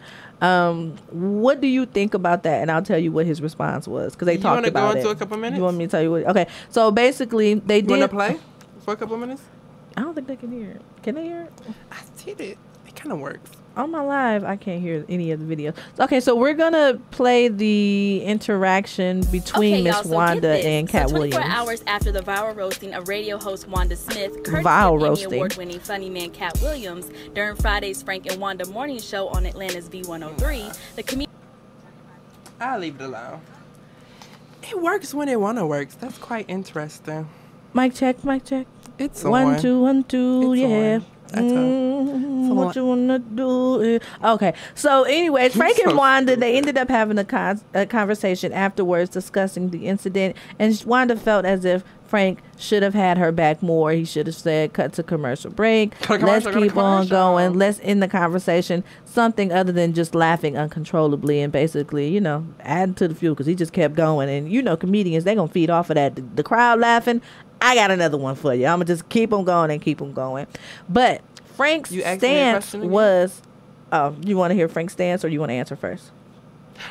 What do you think about that? And I'll tell you what his response was, because they talked about it. You want to go into a couple minutes? You want me to tell you what? Okay, so basically they did. You want to play for a couple minutes? I don't think they can hear it. Can they hear it? I did it. It kind of works. On my live, I can't hear any of the videos. Okay, so we're gonna play the interaction between Miss Wanda and Cat Williams. 24 hours after the viral roasting of radio host Wanda Smith, courtesy Viral of Emmy roasting. award-winning funny man Cat Williams, during Friday's Frank and Wanda morning show on Atlanta's V103, the comedian. I'll leave it alone. It works when it wanna works. That's quite interesting. Mic check, mic check. It's 1 2 1 2. It's Yeah. What you wanna do? Okay. So, anyways, Frank and Wanda, they ended up having a conversation afterwards discussing the incident, and Wanda felt as if Frank should have had her back more. He should have said, cut to commercial break. Let's keep on going. Let's end the conversation. Something other than just laughing uncontrollably and basically, you know, adding to the fuel, because he just kept going. And, you know, comedians, they're going to feed off of that. The crowd laughing, I got another one for you. I'm going to just keep them going and keep them going. But Frank's stance was, you want to hear Frank's stance or you want to answer first?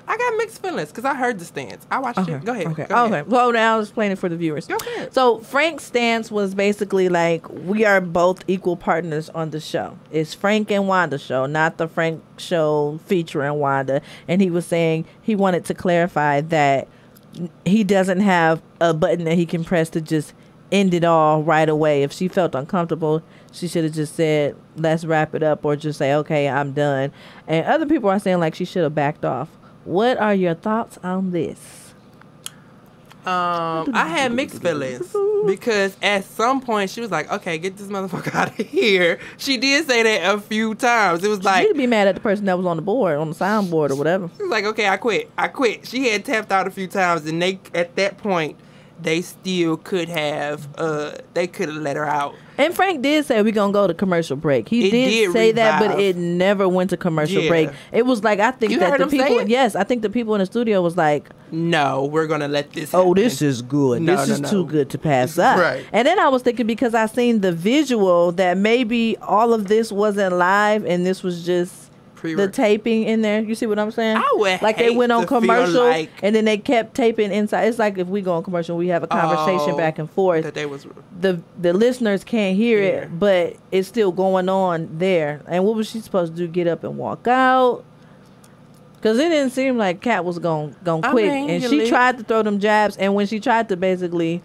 I got mixed feelings because I heard the stance. I watched it. Go ahead. Okay. Well, now I'll explain it for the viewers. Go ahead. So Frank's stance was basically like, we are both equal partners on the show. It's Frank and Wanda show, not the Frank show featuring Wanda. And he was saying he wanted to clarify that he doesn't have a button that he can press to just end it all right away. If she felt uncomfortable, she should have just said, let's wrap it up, or just say, okay, I'm done. And other people are saying like she should have backed off. What are your thoughts on this? I had mixed feelings because at some point she was like, okay, get this motherfucker out of here. She did say that a few times. It was like, she'd be mad at the person that was on the board, on the soundboard or whatever. She was like, okay, I quit. She had tapped out a few times, and they, at that point, they still could have, they could have let her out. And Frank did say we're going to go to commercial break. He did say that, but it never went to commercial break. It was like, I think that the people, I think the people in the studio was like, no, we're going to let this happen. Oh, this is good. This is too good to pass up. Right. And then I was thinking, because I seen the visual, that maybe all of this wasn't live and this was just the taping in there. You see what I'm saying? I would like they went on commercial like, and then they kept taping inside. It's like if we go on commercial, we have a conversation back and forth. That they was the listeners can't hear it, but it's still going on there. And what was she supposed to do? Get up and walk out? Because it didn't seem like Kat was going quit. And she tried to throw them jabs. And when she tried to basically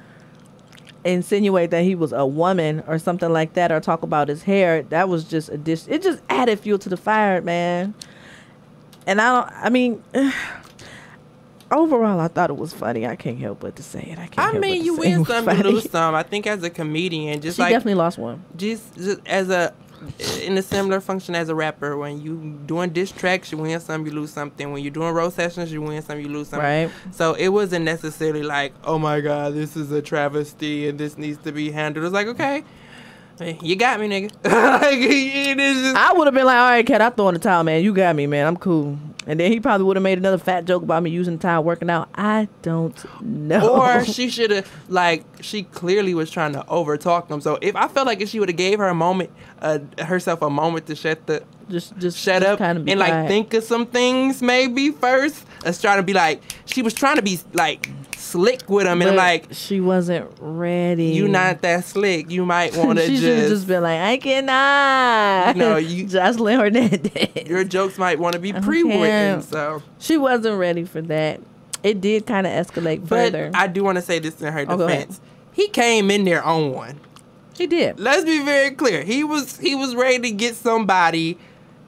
insinuate that he was a woman or something like that, or talk about his hair, that was just it just added fuel to the fire, man. And overall, I thought it was funny. I can't help but to say it. I mean, you win some, you lose some. I think as a comedian, she definitely lost one. Just as in a similar function as a rapper, when you doing diss tracks, you win some, you lose something. When you're doing roast sessions, you win some, you lose something. Right. So it wasn't necessarily like, oh my God, this is a travesty and this needs to be handled. It's like, okay, you got me, nigga. I would have been like, all right, Kat, I throw in the towel, man. You got me, man. I'm cool. And then he probably would have made another fat joke about me using the towel working out. I don't know. Or she should have, she clearly was trying to overtalk him. So I felt like if she would have gave her herself a moment to shut up kind of and think of some things maybe first. Let's try to be she was trying to be slick with him, and she wasn't ready. You not that slick. You might want to she should have just been like, I cannot. No, you Jocelyn Hernandez. Your jokes might want to be pre-written. So she wasn't ready for that. It did kind of escalate further. But I do want to say this in her defense. he came in there on one. He did. Let's be very clear. He was ready to get somebody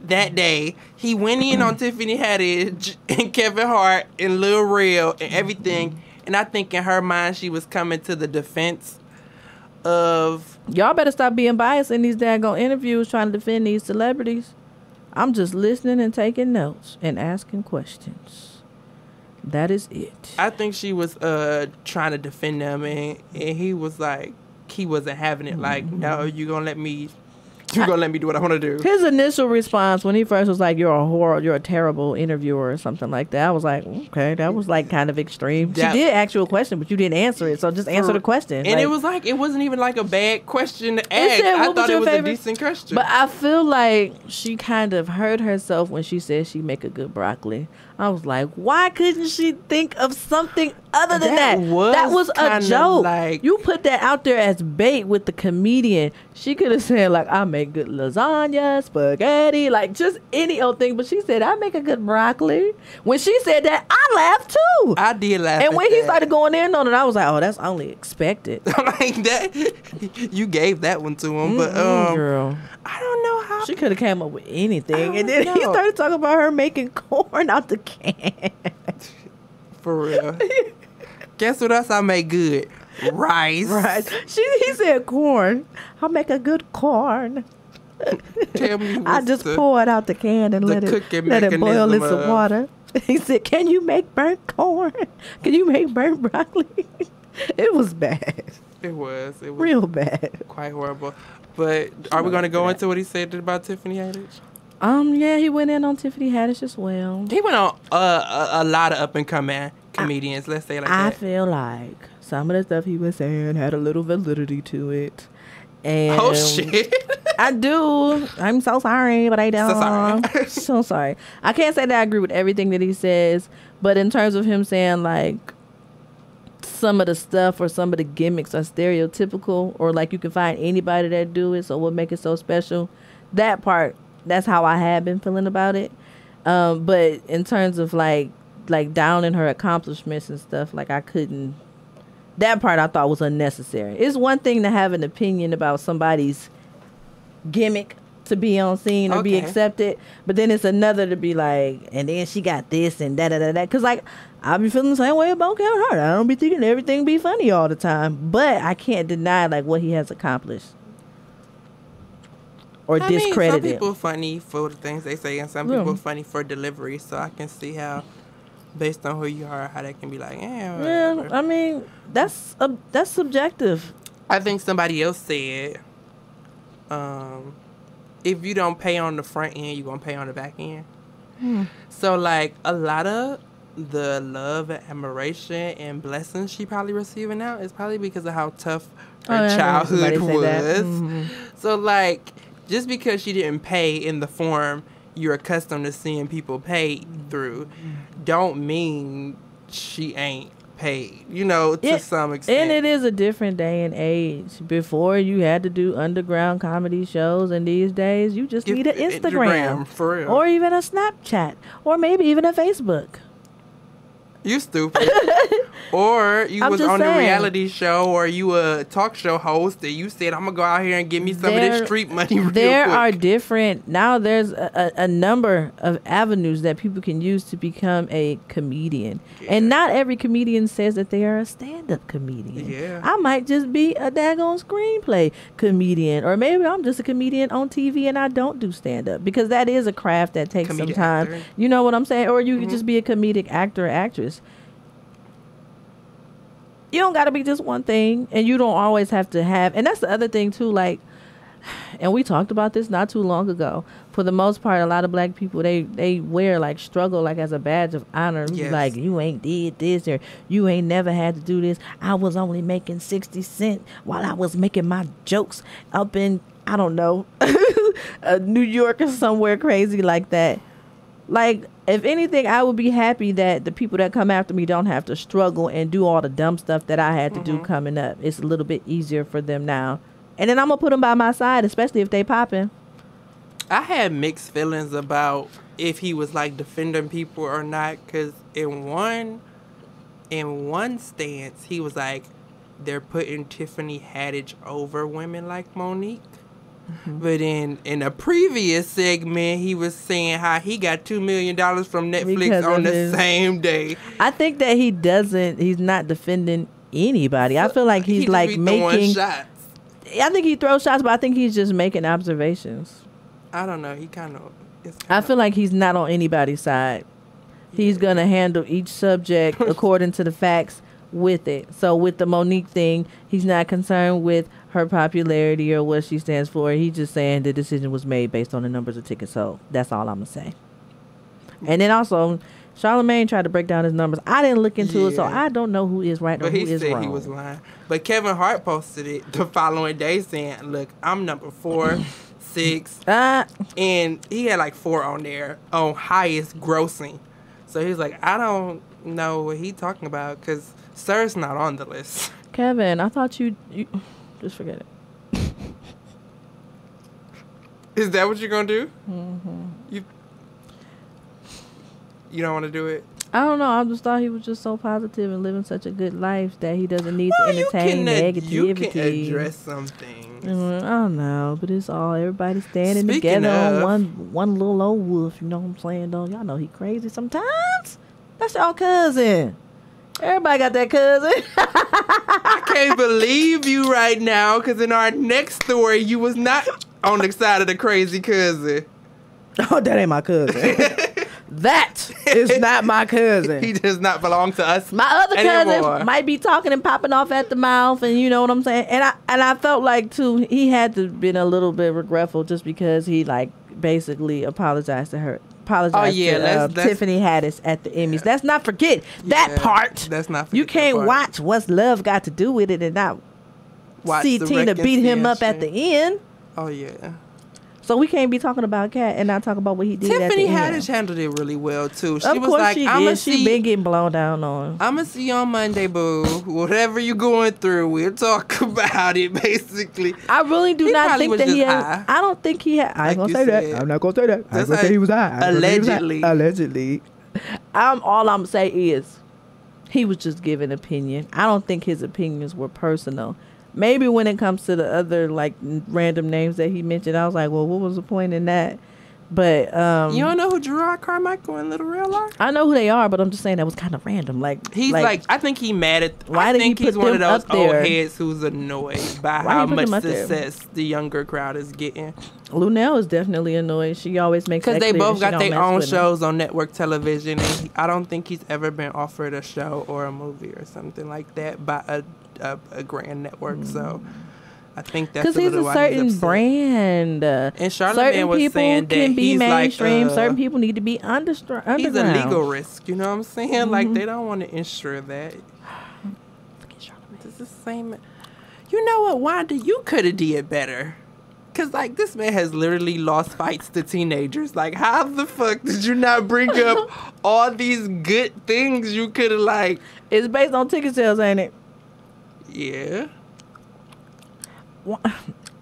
that day. He went in on Tiffany Haddish and Kevin Hart and Lil Rel and everything. And I think in her mind, she was coming to the defense of... Y'all better stop being biased in these daggone interviews trying to defend these celebrities. I'm just listening and taking notes and asking questions. That is it. I think she was trying to defend them, and he was like, he wasn't having it. Like, no, you're gonna let me do what I want to do. His initial response when he first was like, you're a terrible interviewer or something like that, I was like, okay, that was like kind of extreme. She did ask you a question, but you didn't answer it, so just answer the question. And it wasn't even like a bad question to ask. I thought it was a decent question. But I feel like she kind of hurt herself when she said she make a good broccoli. I was like, why couldn't she think of something other than that? That was a joke. Like, you put that out there as bait with the comedian. She could have said, like, I make good lasagna, spaghetti, like just any old thing. But she said, I make a good broccoli. When she said that, I laughed too. I did laugh. And when he started going in on it, I was like, oh, that's only expected. Like that. You gave that one to him. But girl, I don't know how. She could have came up with anything. And then he started talking about her making corn out the can. For real. Guess what else I make good? Rice. He said corn. I'll make a good corn. Tell me I just pour it out the can and let it boil in some water. He said, can you make burnt corn? Can you make burnt broccoli? It was bad. It was real bad. Quite horrible. But are we going to go into what he said about Tiffany Haddish? Yeah, he went in on Tiffany Haddish as well. He went on a lot of up-and-coming comedians, let's say like that. I feel like some of the stuff he was saying had a little validity to it. And oh, shit. I do. I'm so sorry, but I don't. So sorry. I can't say that I agree with everything that he says, but in terms of him saying, like, some of the stuff or some of the gimmicks are stereotypical, or like you can find anybody that do it, so what make it so special, that part, that's how I have been feeling about it. But in terms of like downing her accomplishments and stuff, like I couldn't, that part I thought was unnecessary. It's one thing to have an opinion about somebody's gimmick to be on scene or be accepted, but then it's another to be like, and then she got this and that. Because like, I be feeling the same way about Kevin Hart. I don't be thinking everything be funny all the time, but I can't deny like what he has accomplished or discredited. Some people funny for the things they say, and some people funny for delivery. So I can see how, based on who you are, how that can be like, yeah. I mean, that's subjective. I think somebody else said, if you don't pay on the front end, you're gonna pay on the back end. So like a lot of the love and admiration and blessings she probably receiving now is probably because of how tough her childhood was. So like, just because she didn't pay in the form you're accustomed to seeing people pay through, don't mean she ain't paid, to some extent. And it is a different day and age. Before, you had to do underground comedy shows, and these days you just need an Instagram for real, or even a Snapchat, or maybe even a Facebook. You stupid. Or you was on a reality show, or you a talk show host, and you said, I'm going to go out here and give me some of this street money real There quick. are different, now there's a number of avenues that people can use to become a comedian. Yeah. And not every comedian says that they are a stand-up comedian. Yeah. I might just be a daggone screenplay comedian, or maybe I'm just a comedian on TV and I don't do stand-up, because that is a craft that takes some time. Actor. You know what I'm saying? Or you could just be a comedic actor or actress. You don't got to be just one thing, and you don't always have to have, and that's the other thing too, like, and we talked about this not too long ago. For the most part, a lot of black people, they wear like struggle like as a badge of honor. Yes. Like, you ain't did this, or you ain't never had to do this. I was only making 60 cents while I was making my jokes up in, I don't know, New York or somewhere crazy like that. Like, if anything, I would be happy that the people that come after me don't have to struggle and do all the dumb stuff that I had to do coming up. It's a little bit easier for them now. And then I'm going to put them by my side, especially if they popping. I had mixed feelings about if he was, like, defending people or not. Because in one stance, he was like, they're putting Tiffany Haddish over women like Monique. But in a previous segment, he was saying how he got $2 million from Netflix on the same day. I think that he's not defending anybody. I feel like he's like making shots. I think he throws shots, but I think he's just making observations. I don't know. He kind of. I feel like he's not on anybody's side. He's going to handle each subject according to the facts with it. So with the Monique thing, he's not concerned with her popularity or what she stands for. He's just saying the decision was made based on the numbers of tickets sold. That's all I'm going to say. And then also, Charlamagne tried to break down his numbers. I didn't look into it, so I don't know who is right or who is wrong. But he said he was lying. But Kevin Hart posted it the following day saying, look, I'm number 4, 6. And he had like 4 on there on highest grossing. So he's like, I don't know what he's talking about because Sir's not on the list. Kevin, I thought you just forget it. Is that what you're going to do? You don't want to do it? I don't know. I just thought he was just so positive and living such a good life that he doesn't need to entertain negativity. You can address some things. I don't know, but it's all everybody standing together on one little old wolf. You know what I'm saying, though? Y'all know he crazy sometimes. That's y'all cousin. Everybody got that cousin. I can't believe you right now, because in our next story, you was not on the side of the crazy cousin. Oh, that ain't my cousin. That is not my cousin. He does not belong to us. My other cousin might be talking and popping off at the mouth, and you know what I'm saying. And I felt like too he had to been a little bit regretful just because he like basically apologized to her. To Tiffany Haddish at the Emmys. Let's not forget that part. Let's not forget you can't watch What's Love Got to Do with It and not see Tina beat him up at the end. Oh yeah. So we can't be talking about Kat and not talk about what he did. Tiffany at the Haddish handled it really well too. She was like, she been getting blown down on. I'm gonna see you on Monday, boo. Whatever you're going through, we'll talk about it. Basically, I really do not think that he had. I don't think he had. I ain't gonna say that. I'm not gonna say that. I'm gonna say he was high. Allegedly. Allegedly. All I'm say is he was just giving opinion. I don't think his opinions were personal. Maybe when it comes to the other like random names that he mentioned, I was like, well, what was the point in that? But you don't know who Gerard Carmichael and Little Real are? I know who they are, but I'm just saying that was kind of random. Like he's like I think he mad at. Why did he put he's one of those old heads who's annoyed by how much success the younger crowd is getting. Lunel is definitely annoyed. She always makes because they both got their own shows on network television, and I don't think he's ever been offered a show or a movie or something like that by a grand network. So I think that's because he's a certain brand, and Charlamagne was saying that can be he's mainstream. like certain people need to be underground. He's a legal risk. You know what I'm saying? Like they don't want to insure that. It's the same. You know what, Wanda? You could have did better. Because, like, this man has literally lost fights to teenagers. Like, how the fuck did you not bring up all these good things you could have, like... It's based on ticket sales, ain't it? Yeah.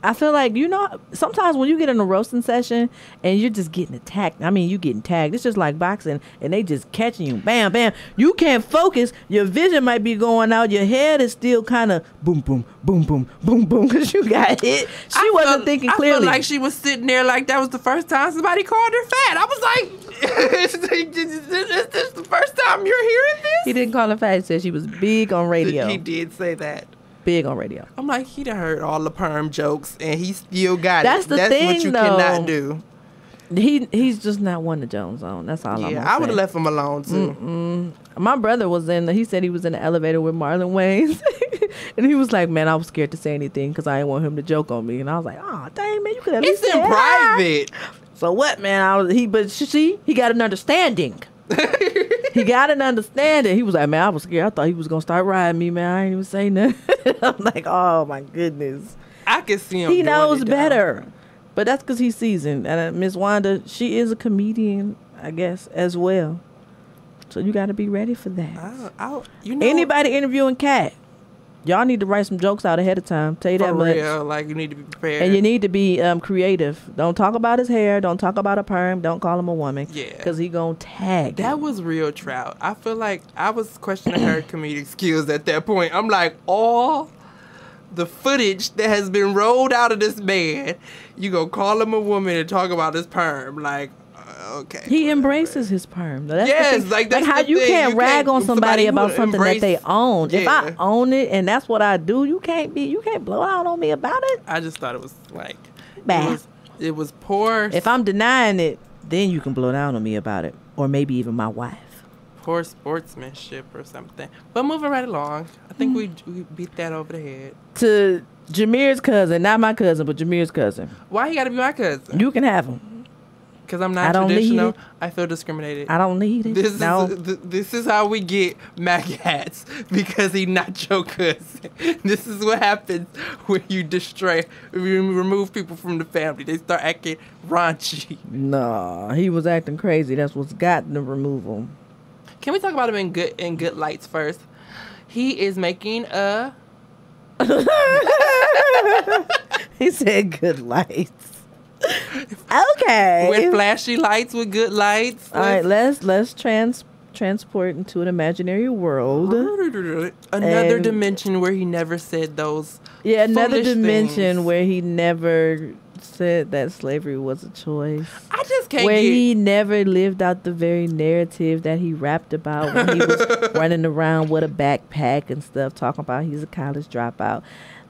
I feel like, you know, sometimes when you get in a roasting session and you're just getting attacked, I mean, you getting tagged. It's just like boxing and they just catching you. Bam, bam. You can't focus. Your vision might be going out. Your head is still kind of boom, boom, boom, boom, boom, boom because you got hit. She wasn't thinking clearly. I felt like she was sitting there like that was the first time somebody called her fat. I was like, is this the first time you're hearing this? He didn't call her fat. He said she was big on radio. He did say that. Big on radio. I'm like, he done heard all the perm jokes and he still got That's it. That's what you cannot do. He's just not one to Jones on. That's all I'm gonna say. I would have left him alone too. My brother was he said he was in the elevator with Marlon Wayans. And he was like, man, I was scared to say anything because I didn't want him to joke on me. And I was like, oh, dang, man, you could have It's in private. So what, man? He got an understanding. He got an understanding. He was like, man, I was scared. I thought he was going to start riding me, man. I ain't even say nothing. I'm like, oh, my goodness. I can see him. He knows better. But that's because he's seasoned. And Miss Wanda, she is a comedian, I guess, as well. So you got to be ready for that. You know, anybody interviewing Kat, Y'all need to write some jokes out ahead of time. Tell you that much. Real, like you need to be prepared. And you need to be creative. Don't talk about his hair. Don't talk about a perm. Don't call him a woman. Yeah. Because he gonna tag That you. was real Trout. I feel like I was questioning her comedic skills at that point. I'm like, all the footage that has been rolled out of this man, you gonna call him a woman and talk about his perm. Like, okay. He embraces his perm. That's Yes, the thing. like, that's how the you thing. can't You rag can't- on somebody somebody about who something that they embrace- own. If I Yeah. own it and that's what I do, you can't blow out on me about it. I just thought it was like, Bad. it was poor. If I'm denying it, then you can blow down on me about it, or maybe even my wife. Poor sportsmanship or something. But moving right along, I think we beat that over the head. To Jameer's cousin, not my cousin, but Jameer's cousin. Why you gotta be my cousin? You can have him. Because I'm I not don't need traditional. it. I feel discriminated. I don't need it. This is how we get maggots because he not your cousin. This is what happens when you remove people from the family. They start acting raunchy. Nah, he was acting crazy. That's what's got to remove him. Can we talk about him in good lights first? He is making a. He said good lights. Okay. With flashy lights, with good lights. All right, let's transport into an imaginary world. Another And- dimension where he never said those. Yeah, another foolish dimension things. where he never said that slavery was a choice. I just can't Where get. he never lived out the very narrative that he rapped about when he was running around with a backpack and stuff, talking about he's a college dropout.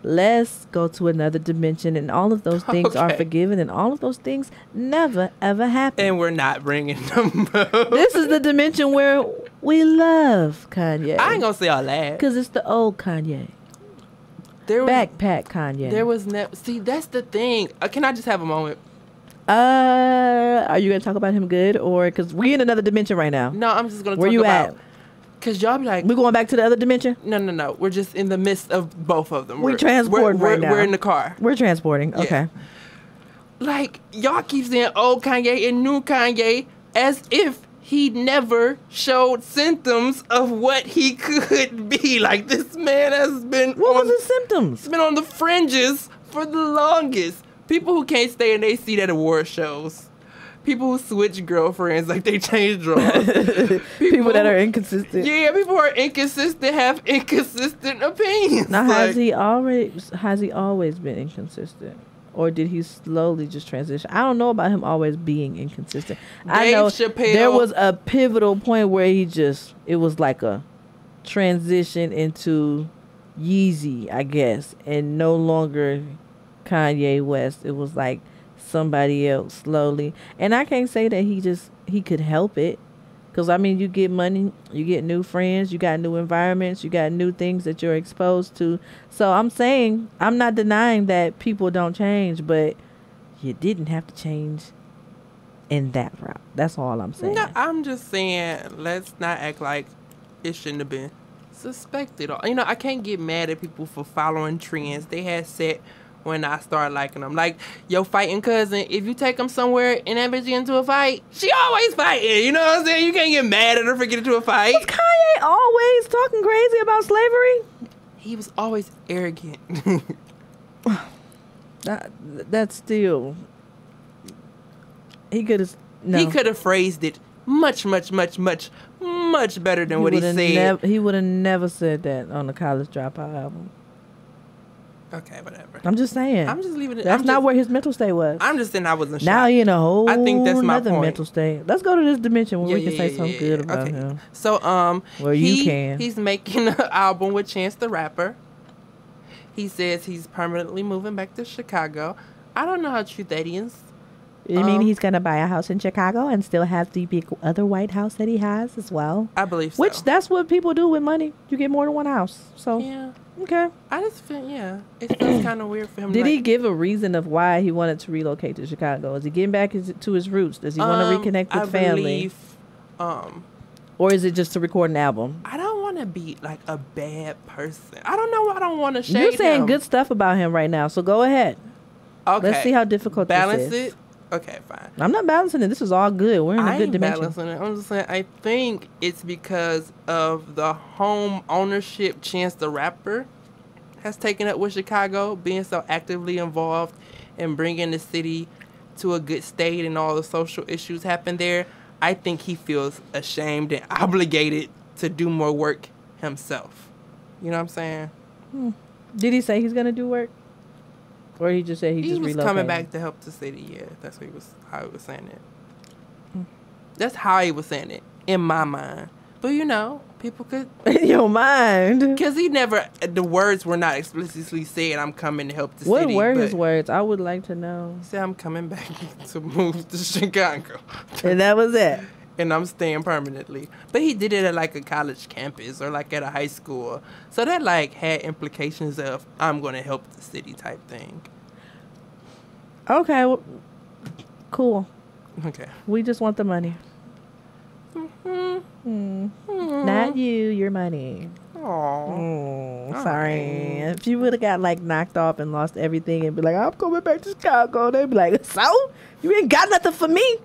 Let's go to another dimension, and all of those things are Okay. forgiven, and all of those things never, ever happen. And we're not bringing them up. This is the dimension where we love Kanye. I ain't gonna say all that. Because it's the old Kanye. There was, Backpack Kanye. There was never. See, that's the thing. Can I just have a moment? Are you going to talk about him good? Or, because we in another dimension right now. No, I'm just gonna. Where talk you about, at? Cause y'all be like, We going back to the other dimension? no. We're just in the midst of both of them. We transporting right now. We're in the car. We're transporting. Yeah. Okay. Like, y'all keep saying old Kanye and new Kanye as if he never showed symptoms of what he could be. Like, this man has been What on, was his symptoms? been on the fringes for the longest. People who can't stay in their seat at award shows. People who switch girlfriends like they change drawers. People that are inconsistent. Yeah, people who are inconsistent have inconsistent opinions. Now, Like, has he always been inconsistent? Or did he slowly just transition? I don't know about him always being inconsistent. I Dave know Chappelle- there was a pivotal point where it was like a transition into Yeezy, I guess, and no longer Kanye West. It was like somebody else slowly. And I can't say that he could help it. Because, I mean, you get money, you get new friends, you got new environments, you got new things that you're exposed to. So I'm saying, I'm not denying that people don't change, but you didn't have to change in that route. That's all I'm saying. No, I'm just saying, let's not act like it shouldn't have been suspected. You know, I can't get mad at people for following trends they had set when I started liking them. Like, your fighting cousin, if you take them somewhere and that bitch get into a fight, she always fighting. You know what I'm saying? You can't get mad at her for getting into a fight. Was Kanye always talking crazy about slavery? He was always arrogant. That's still... He could have... No. He could have phrased it much better than what he said. He would have never said that on the College Dropout album. Okay, whatever. I'm just saying. I'm just leaving it. That's not where his mental state was. I'm just saying I wasn't shocked. Now he in a whole I think that's my another point. mental state. Let's go to this dimension where we can say something good about okay. him. So, Well, you can. He's making an album with Chance the Rapper. He says he's permanently moving back to Chicago. I don't know how true that is. You mean he's going to buy a house in Chicago and still have the big other white house that he has as well? I believe so. Which, that's what people do with money. You get more than one house. So, Yeah. okay. I just feel, it feels kind of weird for him. Did he give a reason of why he wanted to relocate to Chicago? Is he getting back to his roots? Does he want to reconnect with family? Or is it just to record an album? I don't want to be like a bad person. I don't know. I don't want to shade You're saying him. good stuff about him right now, so go ahead. Okay. Let's see how difficult Balance this is. it. Okay, fine. I'm not balancing it. This is all good. We're in a I good ain't dimension. balancing it. I'm just saying, I think it's because of the home ownership Chance the Rapper has taken up with Chicago, being so actively involved in bringing the city to a good state and all the social issues happen there, I think he feels ashamed and obligated to do more work himself. You know what I'm saying? Did he say he's gonna do work, or he just said he just was relocated? Coming back to help the city? Yeah, that's what how he was saying it. That's how he was saying it in my mind. But you know, people could in your mind, because the words were not explicitly said. I'm coming to help the city. What were his words? I would like to know. He said I'm coming back to move to Chicago, and that was it. And I'm staying permanently. But he did it at like a college campus or like at a high school. So that like had implications of I'm going to help the city type thing. Okay. Well, cool. Okay. We just want the money. Not you, your money. Aww. Sorry. Right. If you would have got like knocked off and lost everything and be like, I'm coming back to Chicago, they'd be like, so? You ain't got nothing for me?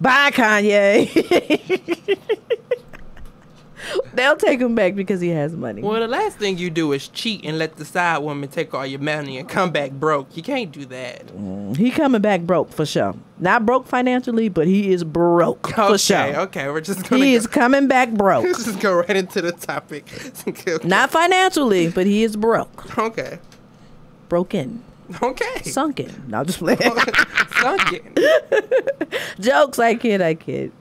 Bye, Kanye. They'll take him back because he has money. Well, the last thing you do is cheat and let the side woman take all your money and come back broke. You can't do that. He coming back broke for sure. Not broke financially, but he is broke for sure. Okay, we're just going He is coming back broke. Let's just go right into the topic. Okay. Not financially, but he is broke. Okay. Broken. Okay. Sunken. No, just playing. Sunken. Jokes, I kid.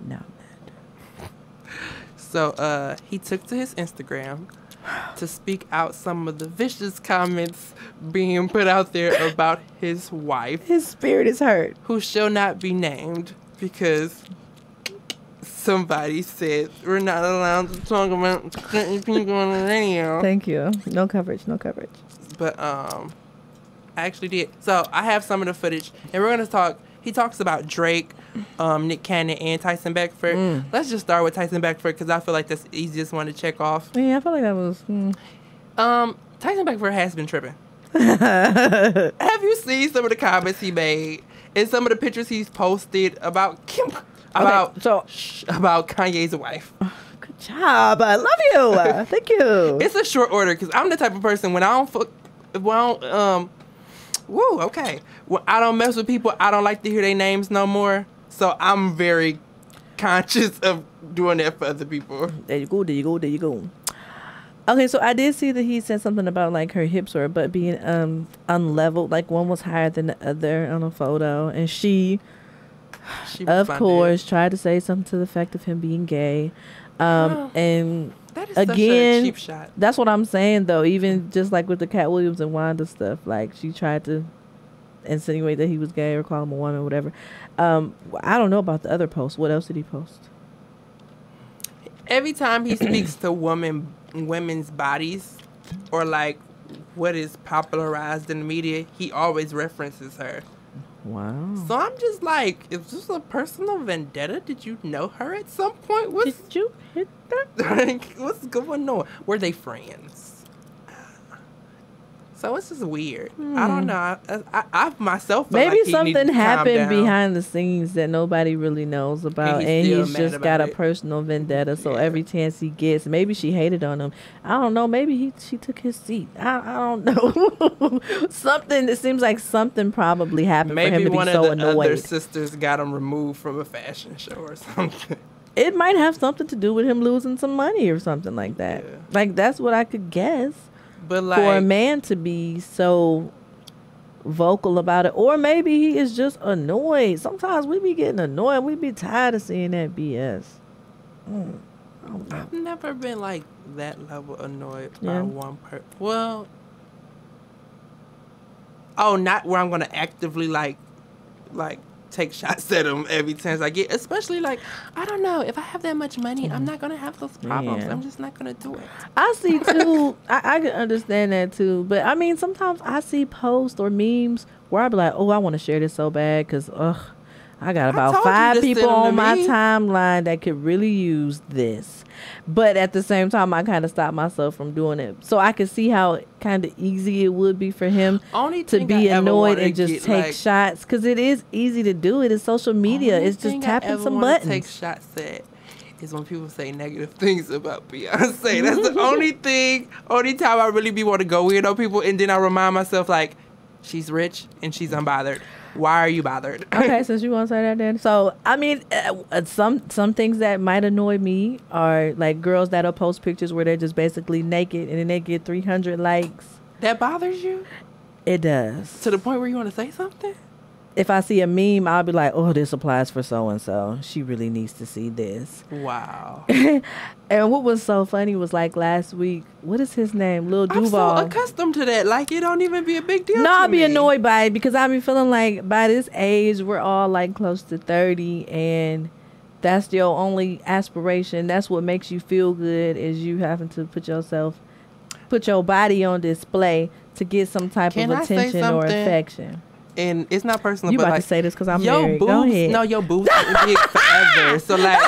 No. So he took to his Instagram to speak out some of the vicious comments being put out there about his wife. His spirit is hurt. Who shall not be named because somebody said we're not allowed to talk about certain people on the radio. Thank you. No coverage. But I actually did. So I have some of the footage, and we're gonna talk. He talks about Drake, Nick Cannon, and Tyson Beckford. Let's just start with Tyson Beckford because I feel like that's the easiest one to check off. Yeah, I feel like that was. Tyson Beckford has been tripping. Have you seen some of the comments he made and some of the pictures he's posted about about Kanye's wife? Good job. I love you. Thank you. It's a short order because I'm the type of person when I don't okay. When I don't mess with people, I don't like to hear their names no more. So I'm very conscious of doing that for other people. There you go. Okay, so I did see that he said something about like her hips or her butt being unleveled. Like one was higher than the other on a photo. And she of course, tried to say something to the effect of him being gay. And that is again, such a cheap shot. That's what I'm saying, though. Even just like with the Cat Williams and Wanda stuff, like she tried to insinuate that he was gay or call him a woman or whatever. I don't know about the other posts. What else did he post? Every time he speaks to women's bodies or like what is popularized in the media, he always references her. Wow. So I'm just like, is this a personal vendetta? Did you know her at some point? Did you hit that? What's going on? Were they friends? So it's just weird. I don't know. I myself feel maybe like something happened behind the scenes that nobody really knows about, and he's just got a personal vendetta. So every chance he gets, maybe she hated on him. I don't know. Maybe she took his seat. I don't know. Something. It seems like something probably happened for him to be so annoyed. Maybe one of the other sisters got him removed from a fashion show or something. It might have something to do with him losing some money or something like that. Yeah. Like that's what I could guess. But like, for a man to be so vocal about it, or maybe he is just annoyed. Sometimes we be getting annoyed. We be tired of seeing that BS. I've never been like that level annoyed by one person. Well, not where I'm gonna actively like take shots at him every chance I get. Especially like, I don't know, if I have that much money, I'm not gonna have those problems. I'm just not gonna do it. I see too. I can understand that too. But I mean, sometimes I see posts or memes where I be like, oh, I want to share this so bad because I got about 5 people on my timeline that could really use this. But at the same time, I kind of stop myself from doing it. So I can see how kind of easy it would be for him to be annoyed and just take shots. Because it is easy to do it. It's social media. It's just tapping some buttons. Take shots at is when people say negative things about Beyonce. That's the only time I really be want to go in on people, and then I remind myself, like, she's rich and she's unbothered. Why are you bothered? Okay, since you want to say that then. So, I mean, some things that might annoy me are, like, girls that'll post pictures where they're just basically naked and then they get 300 likes. That bothers you? It does. To the point where you want to say something? If I see a meme, I'll be like, oh, this applies for so-and-so. She really needs to see this. Wow. And what was so funny was, like, last week, what is his name? Lil Duval. I'm so accustomed to that. Like, it don't even be a big deal. No, I'll be annoyed by it because I be feeling like by this age, we're all, like, close to 30, and that's your only aspiration. That's what makes you feel good, is you having to put your body on display to get some type of attention or affection. And it's not personal, you but about like, to say this because I'm your married. boobs, Go ahead. No, your boobs are big forever. So like,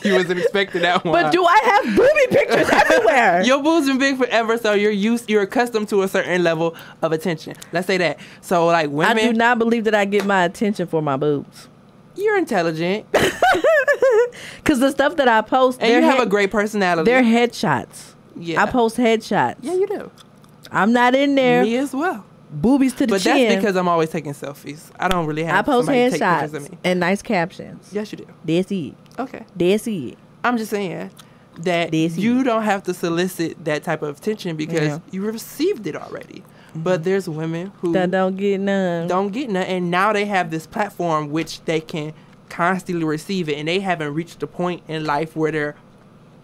you wasn't expecting that one. But do I have booby pictures everywhere? Your boobs been big forever, so you're accustomed to a certain level of attention. Let's say that. So like women, I do not believe that I get my attention for my boobs. You're intelligent. Because the stuff that I post, and you have a great personality. They're headshots. Yeah. I post headshots. Yeah, you do. I'm not in there. Me as well. Boobies to the chin. But that's because I'm always taking selfies. I don't really have I post somebody take pictures of headshots me. and nice captions. Yes, you do. That's it. Okay. That's it. I'm just saying that you don't have to solicit that type of attention because you received it already. Mm-hmm. But there's women who that don't get none. And now they have this platform which they can constantly receive it, and they haven't reached the point in life where they're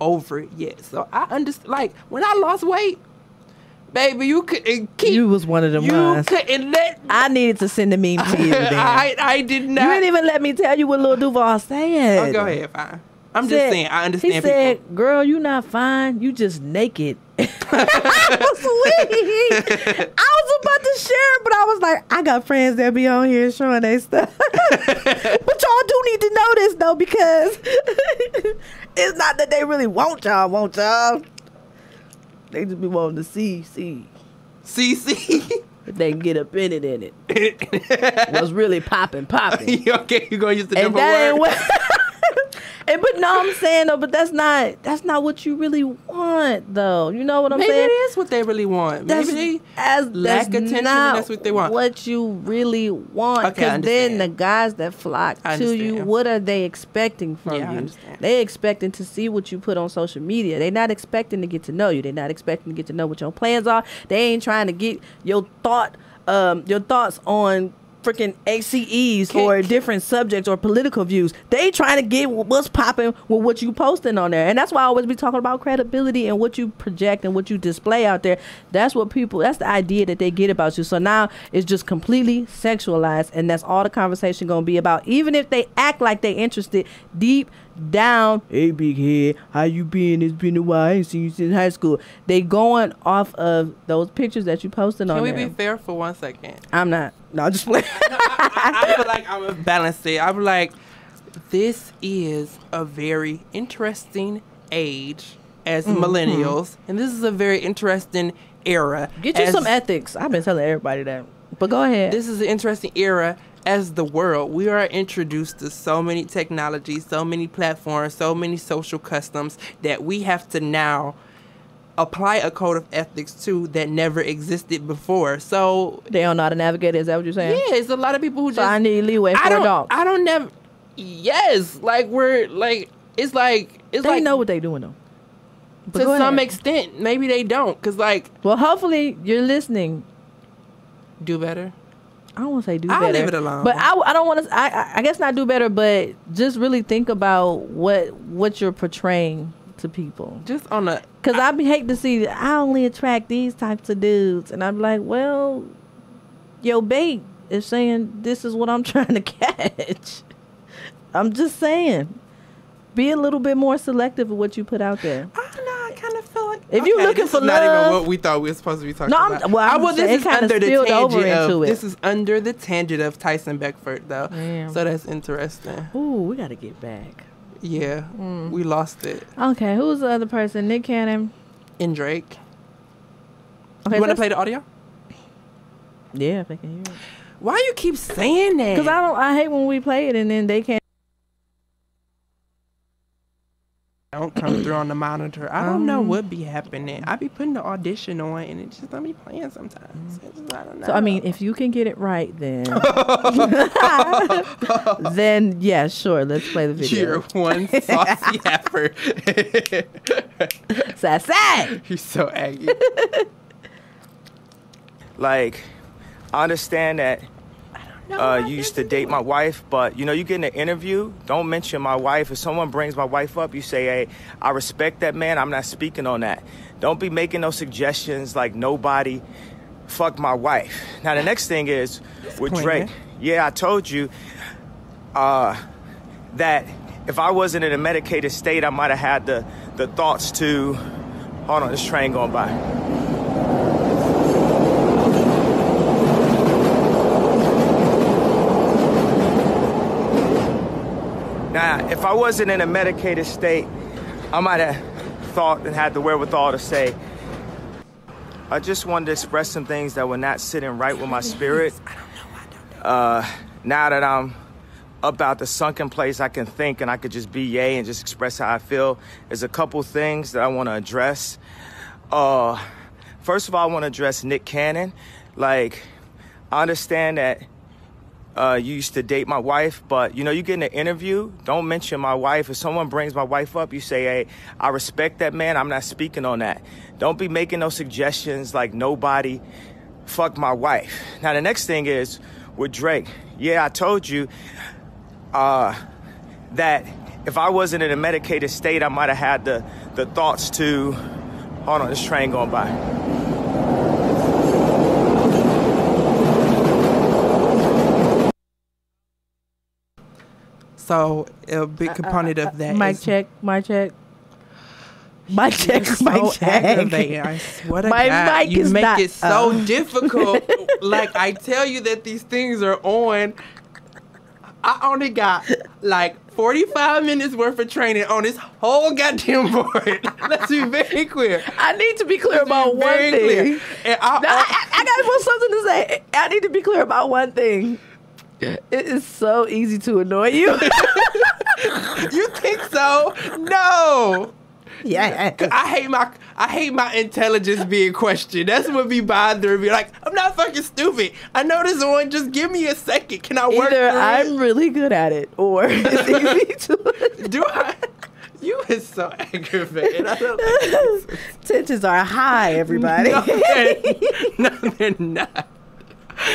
over it yet. So I understand. Like when I lost weight, baby, you couldn't keep. You was one of them ones. You couldn't let. I needed to send a meme to you. Then. I did not. You didn't even let me tell you what Lil Duval said. Oh, go ahead, fine. I'm just saying. I understand. He said, people. "Girl, you not fine. You just naked." I was weak. I was about to share, but I was like, I got friends that be on here showing their stuff. But y'all do need to know this though, because it's not that they really want y'all. They just be wanting to see. If they can get up in it. What's really popping. Okay, you gonna use the different word. But no, I'm saying though, but that's not what you really want though. You know what I'm saying? Maybe it is what they really want. Maybe they lack attention and that's what they want. What you really want. Because then the guys that flock to you, what are they expecting from you? I understand. They expecting to see what you put on social media. They're not expecting to get to know you. They're not expecting to get to know what your plans are. They ain't trying to get your thoughts on freaking ACEs or different subjects or political views. They trying to get what's popping with what you posting on there. And that's why I always be talking about credibility and what you project and what you display out there. That's the idea that they get about you. So now it's just completely sexualized, and that's all the conversation gonna be about. Even if they act like they interested deep down, hey big head, how you been? It's been a while. I ain't seen you since high school. They going off of those pictures that you posted on there. Can we be fair for 1 second? I'm not. No, I'm just playing. I feel like I'm gonna balance it. I'm like, this is a very interesting age as millennials, and this is a very interesting era. Get you some ethics. I've been telling everybody that. But go ahead. This is an interesting era as the world. We are introduced to so many technologies, so many platforms, so many social customs that we have to now apply a code of ethics to that never existed before. So they don't know how to navigate it. Is that what you're saying? Yeah, it's a lot of people who I need leeway for adults. I don't never. Yes, like we're like it's like they know what they doing though. But to some extent, maybe they don't, cause like. Well, hopefully you're listening. Do better. I don't want to say do better. I'll leave it alone. But I don't want to. I guess not do better, but just really think about what you're portraying to people. Just on a. Because I hate to see that I only attract these types of dudes, and I'm like, well, your bait is saying this is what I'm trying to catch. I'm just saying, be a little bit more selective of what you put out there. I don't know. I kind of feel like if you looking for love, not even what we thought we were supposed to be talking about. Well, this is under the tangent of this is under the tangent of Tyson Beckford though. Damn. So that's interesting. Ooh, we got to get back. Yeah, we lost it. Okay, who's the other person? Nick Cannon and Drake. Okay, you want to play the audio? Yeah, if I can hear it. Why you keep saying that? Because I hate when we play it and then they can't. Don't come through on the monitor. I don't know what be happening. I be putting the audition on and it just don't be playing sometimes. I don't know. So I mean, if you can get it right, then then yeah, sure, let's play the video. You're one saucy heifer. Sassy. You're so angry. Like, I understand that you used to date my wife, but, you get in an interview, don't mention my wife. If someone brings my wife up, you say, hey, I respect that man. I'm not speaking on that. Don't be making no suggestions like nobody fucked my wife. Now, the next thing is with Drake. Yeah, I told you that if I wasn't in a medicated state, I might have had the thoughts to... Hold on, this train going by. Now, if I wasn't in a medicated state, I might have thought and had the wherewithal to say, I just wanted to express some things that were not sitting right with my spirit. Now that I'm about the sunken place, I can think and I could just be yay and just express how I feel. There's a couple things that I want to address. First of all, I want to address Nick Cannon. Like, I understand that you used to date my wife, but, you get in an interview, don't mention my wife. If someone brings my wife up, you say, hey, I respect that man. I'm not speaking on that. Don't be making no suggestions like nobody fucked my wife. Now, the next thing is with Drake. Yeah, I told you that if I wasn't in a medicated state, I might have had the thoughts to... Hold on, this train going by. So a big component of that Mic is check. Mic check. Mic check. so Mic check. aggravating. I swear to My God, mic you is make not it so difficult. Like, I tell you that these things are on. I only got like 45 minutes worth of training on this whole goddamn board. Let's be very clear. I need to be clear about one thing. And I got something to say. I need to be clear about one thing. It is so easy to annoy you. You think so? No. Yeah. I hate my intelligence being questioned. That's what be bothering me. Like, I'm not fucking stupid. I know this one. Just give me a second. Can I work Either through I'm it? really good at it, or it's easy to. Do I? You is so aggravating. I don't like this. Tensions are high, everybody. No, they're not.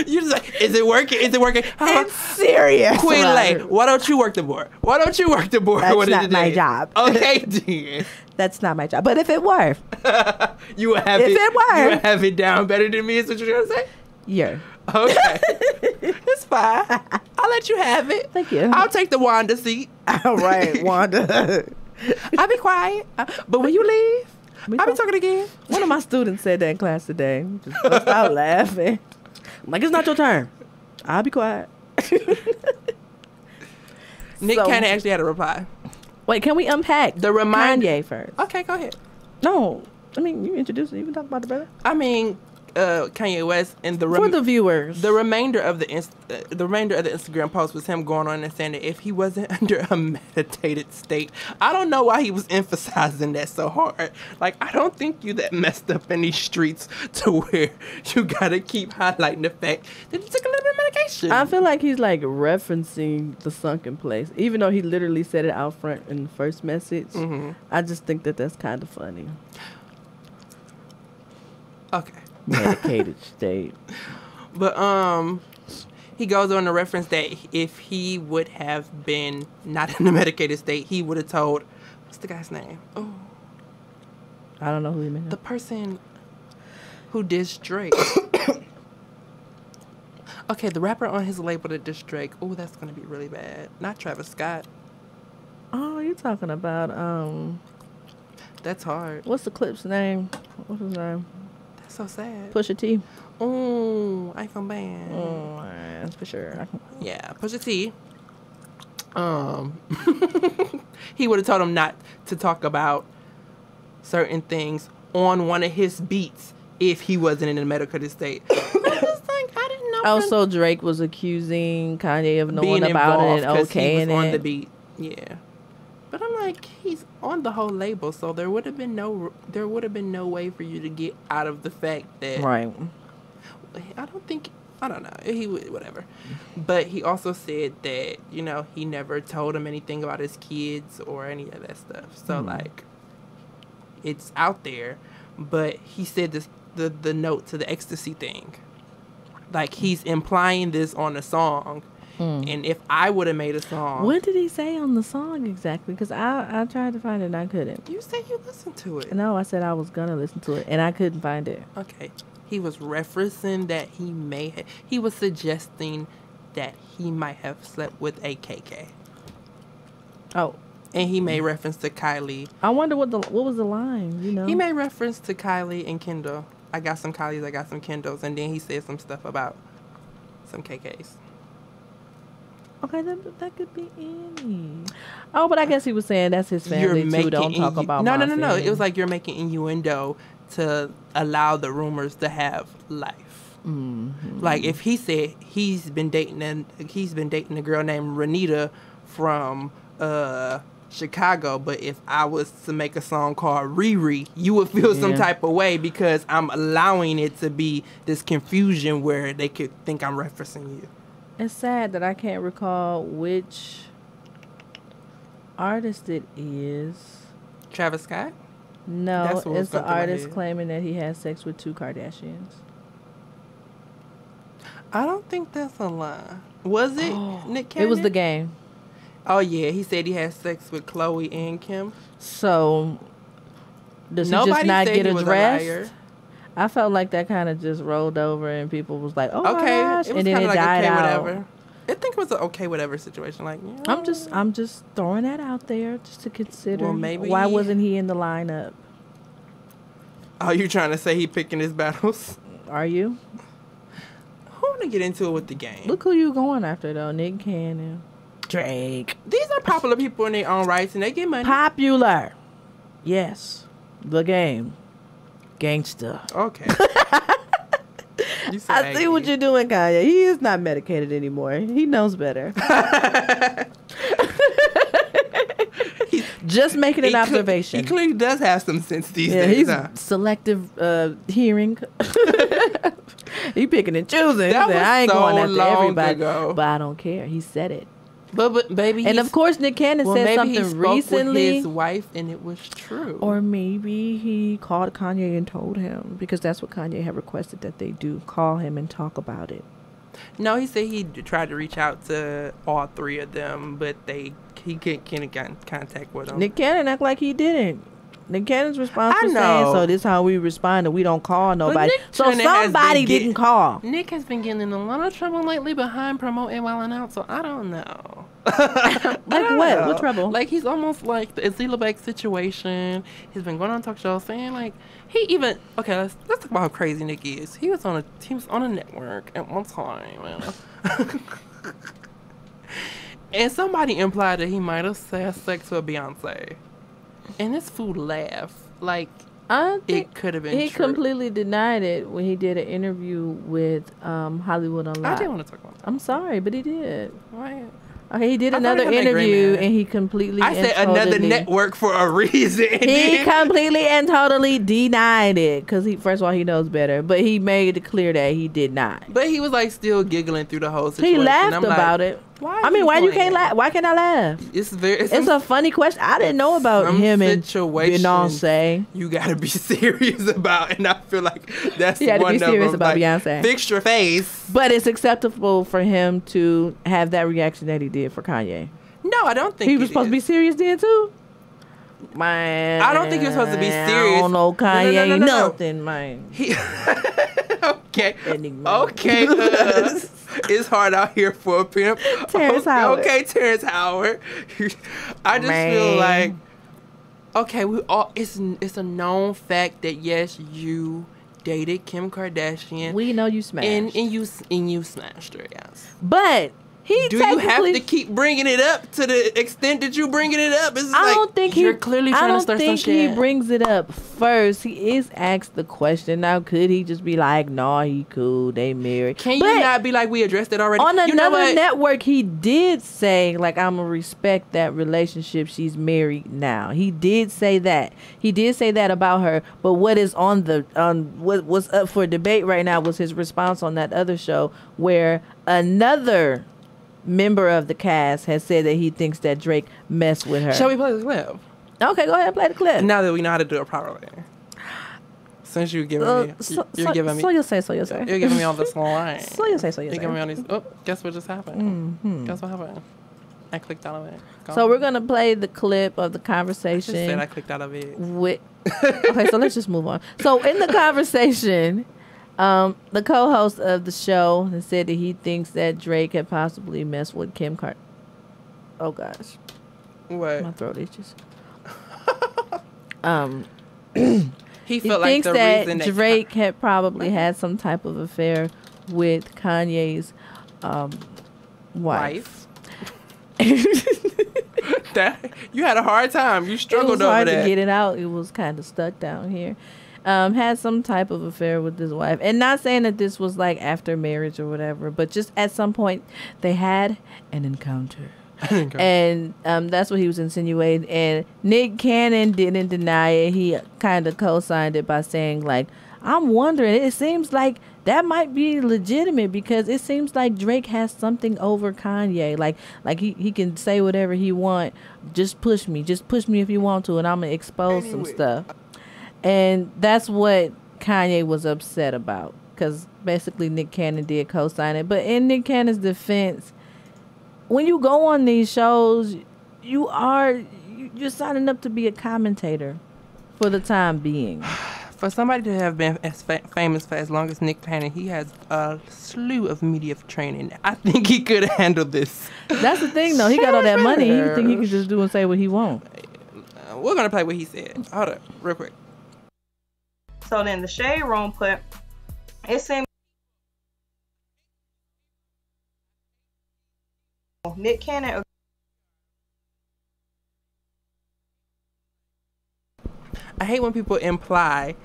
You just like, is it working? Is it working? It's serious. Queen Lay, why don't you work the board? Why don't you work the board? That's not my job. Okay, then. That's not my job. But if it were, You would have If it. it were. You would have it down better than me. Is what you're trying to say? yeah. Okay, it's fine. I'll let you have it. Thank you. I'll take the Wanda seat. All right, Wanda. I'll be quiet. But when you leave, I'll be talking again. One of my students said that in class today. Just bust out laughing. I'm like, it's not your turn. I'll be quiet. Nick So- Cannon actually had a reply. Wait, can we unpack The reminder. Kanye first? Okay, go ahead. No, I mean you introduced it. You can talk about the brother I mean, Kanye West and for the viewers. the remainder of the Instagram post was him going on and saying that if he wasn't under a meditated state, I don't know why he was emphasizing that so hard. Like, I don't think you that messed up in these streets to where you gotta keep highlighting the fact that you took a little bit of medication. I feel like he's like referencing the sunken place, even though he literally said it out front in the first message. Mm-hmm. I just think that that's kind of funny. Okay. Medicated state. But he goes on to reference that if he would have been not in a medicated state, he would have told, what's the guy's name? Oh, I don't know who he meant. the person who dissed Drake. Okay, the rapper on his label that dissed Drake. Oh, that's gonna be really bad. Not Travis Scott. Oh, you're talking about That's hard. what's the clip's name? What's his name? That's so sad. Pusha T. Oh, iPhone band. Oh, that's for sure. Yeah, Pusha T. He would have told him not to talk about certain things on one of his beats if he wasn't in a medical state. I was like, I didn't know Oh, so Drake was accusing Kanye of knowing being about it and involved 'cause he was okaying on it. the beat. Yeah. But I'm like, he's on the whole label, so there would have been no way for you to get out of the fact that Right. I don't know. He would, whatever. But he also said that, you know, he never told him anything about his kids or any of that stuff. So, like, it's out there. But he said this, the note to the ecstasy thing. Like, he's implying this on a song. And if I would have made a song... What did he say on the song exactly? Because I tried to find it and I couldn't. You said you listened to it. No, I said I was going to listen to it and I couldn't find it. Okay. He was referencing that he was suggesting that he might have slept with a KK. Oh. And he made reference to Kylie. I wonder what was the line, you know? He made reference to Kylie and Kendall. I got some Kylies, I got some Kendalls. And then he said some stuff about some KKs. Okay, that could be any. Oh, but I guess he was saying that's his family too. Don't talk about No. family. It was like you're making innuendo to allow the rumors to have life. Mm-hmm. Like if he said he's been dating a girl named Renita from Chicago, but if I was to make a song called Riri, you would feel some type of way because I'm allowing it to be this confusion where they could think I'm referencing you. It's sad that I can't recall which artist it is. Travis Scott? No, it's the artist claiming that he had sex with 2 Kardashians. I don't think that's a lie. Was it Nick Cannon? It was The Game. Oh, yeah. He said he had sex with Khloe and Kim. So, does he just not get addressed? I felt like that kind of just rolled over and people was like, oh my gosh. And then it like died out. Whatever. I think it was an okay whatever situation. Like, I'm just throwing that out there just to consider. Well, maybe why wasn't he in the lineup? Oh, you trying to say he picking his battles? Are you? Who want to get into it with The Game? Look who you going after though, Nick Cannon, Drake. These are popular people in their own rights and they get money. Popular. Yes. The Game. Gangsta. Okay. I see what you're doing, Kanye. He is not medicated anymore. He knows better. Just making an observation. He clearly does have some sense these days. He's selective hearing. He picking and choosing. I ain't going after everybody, but I don't care. He said it. But baby, and of course Nick Cannon said something recently. With his wife, and it was true. Or maybe he called Kanye and told him, because that's what Kanye had requested that they do, call him and talk about it. No, he said he tried to reach out to all 3 of them, but he can't get in contact with them. Nick Cannon act like he didn't. Nick Cannon's response was saying, so this is how we respond and we don't call nobody. So somebody didn't call. Nick has been getting in a lot of trouble lately behind promoting Wildin' Out, so I don't know. Like what? What trouble? Like he's almost like the Azila Beck situation. He's been going on talk shows saying like he even let's talk about how crazy Nick is. He was on a network at one time. And somebody implied that he might have had sex with Beyonce. And this fool laughed. Like, it could have been He true. completely denied it when he did an interview with Hollywood Unlocked. I didn't want to talk about that. I'm sorry, but he did. Why? Okay, he did another interview and he completely I said another network for a reason. He completely and totally denied it because first of all, he knows better, but he made it clear that he did not. But he was like still giggling through the whole situation. He laughed about it. Why? Why you can't laugh? Why can't I laugh? It's a funny question. I didn't know about him and Beyonce. You gotta be serious about, and I feel like that's you one to be serious of them. About like, Beyonce. Fix your face. But it's acceptable for him to have that reaction that he did for Kanye. No, I don't think he was supposed to be serious then too. Man, I don't think he was supposed to be serious. I don't know Kanye no. nothing, man. Okay. It's hard out here for a pimp. Terrence Howard. Okay, Terrence Howard. I just feel like, okay, it's a known fact that yes, you dated Kim Kardashian. We know you smashed. And you smashed her, yes. But Do you have to keep bringing it up to the extent that you bringing it up? It's I don't think you're clearly trying to start some shit. I don't think he brings it up first. He is asked the question. Now, could he just be like, "No, he cool. They married." Can you not be like, "We addressed it already"? On another network, he did say, like, "I'm gonna respect that relationship. She's married now." He did say that. He did say that about her. But what is on what's up for debate right now was his response on that other show where another member of the cast has said that he thinks that Drake messed with her. Shall we play the clip? Okay, go ahead and play the clip. Now that we know how to do it properly. Since you're giving me, you're giving me. So you'll say, so you'll say. You're giving me all this line. So you'll say, so you'll say. You're giving me all these. Oh, guess what just happened? Mm-hmm. Guess what happened? I clicked out of it. So we're gonna play the clip of the conversation. I just said I clicked out of it. Okay, so let's just move on. So in the conversation. The co-host of the show has said that he thinks that Drake had possibly messed with Kim Kardashian. Oh gosh, what? My throat itches. He thinks that Drake had probably had some type of affair with Kanye's wife. That you had a hard time. You struggled over that. It was hard to get it out. It was kind of stuck down here. Had some type of affair with his wife, and not saying that this was like after marriage or whatever, but just at some point they had an encounter. And that's what he was insinuating, and Nick Cannon didn't deny it. He kind of co-signed it by saying, like, I'm wondering, it seems like that might be legitimate because it seems like Drake has something over Kanye. Like he can say whatever he want. Just push me if you want to, and I'm gonna expose some stuff. And that's what Kanye was upset about, because basically Nick Cannon did co-sign it. But in Nick Cannon's defense, when you go on these shows, you're signing up to be a commentator for the time being. For somebody to have been as famous for as long as Nick Cannon, he has a slew of media training. I think he could handle this. That's the thing, though. He got all that money. You think he can just do and say what he wants. We're going to play what he said. Hold up, real quick. So then the Shade Room put, it seemed Nick Cannon. I hate when people imply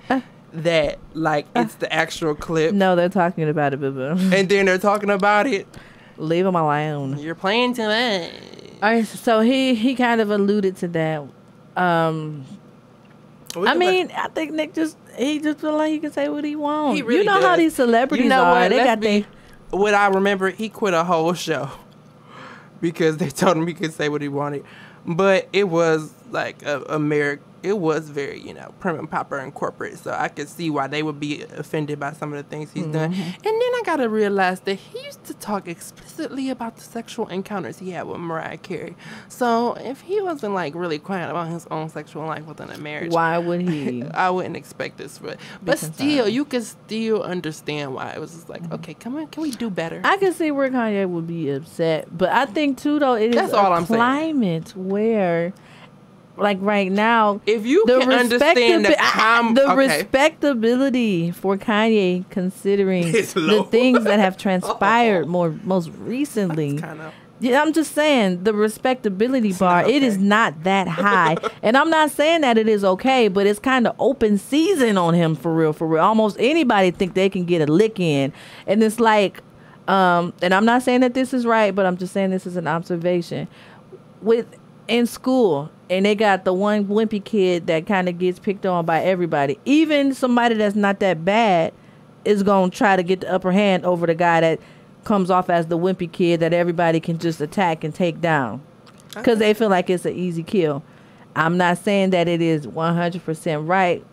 that, like, it's the actual clip. No, they're talking about it, boo-boo. And then they're talking about it. Leave them alone. You're playing too much. All right, so he kind of alluded to that. I think Nick just feel like he can say what he wants. He really does. How these celebrities are. What? What I remember, he quit a whole show because they told him he could say what he wanted. But it was like it was very, prim and proper and corporate. So I could see why they would be offended by some of the things he's done. And then I got to realize that he used to talk explicitly about the sexual encounters he had with Mariah Carey. So if he wasn't like really quiet about his own sexual life within a marriage, why would he? I wouldn't expect this. But still, you can still understand why it was just like, okay, come on, can we do better? I can see where Kanye would be upset. But I think, too, though, it is a climate where... Like right now, if you can understand the respectability for Kanye, considering the things that have transpired most recently, I'm just saying the respectability bar. It is not that high, and I'm not saying that it is okay, but it's kind of open season on him for real. Almost anybody think they can get a lick in, and it's like, and I'm not saying that this is right, but I'm just saying this is an observation. In school, and they got the one wimpy kid that kind of gets picked on by everybody. Even somebody that's not that bad is going to try to get the upper hand over the guy that comes off as the wimpy kid that everybody can just attack and take down because they feel like it's an easy kill. I'm not saying that it is 100% right,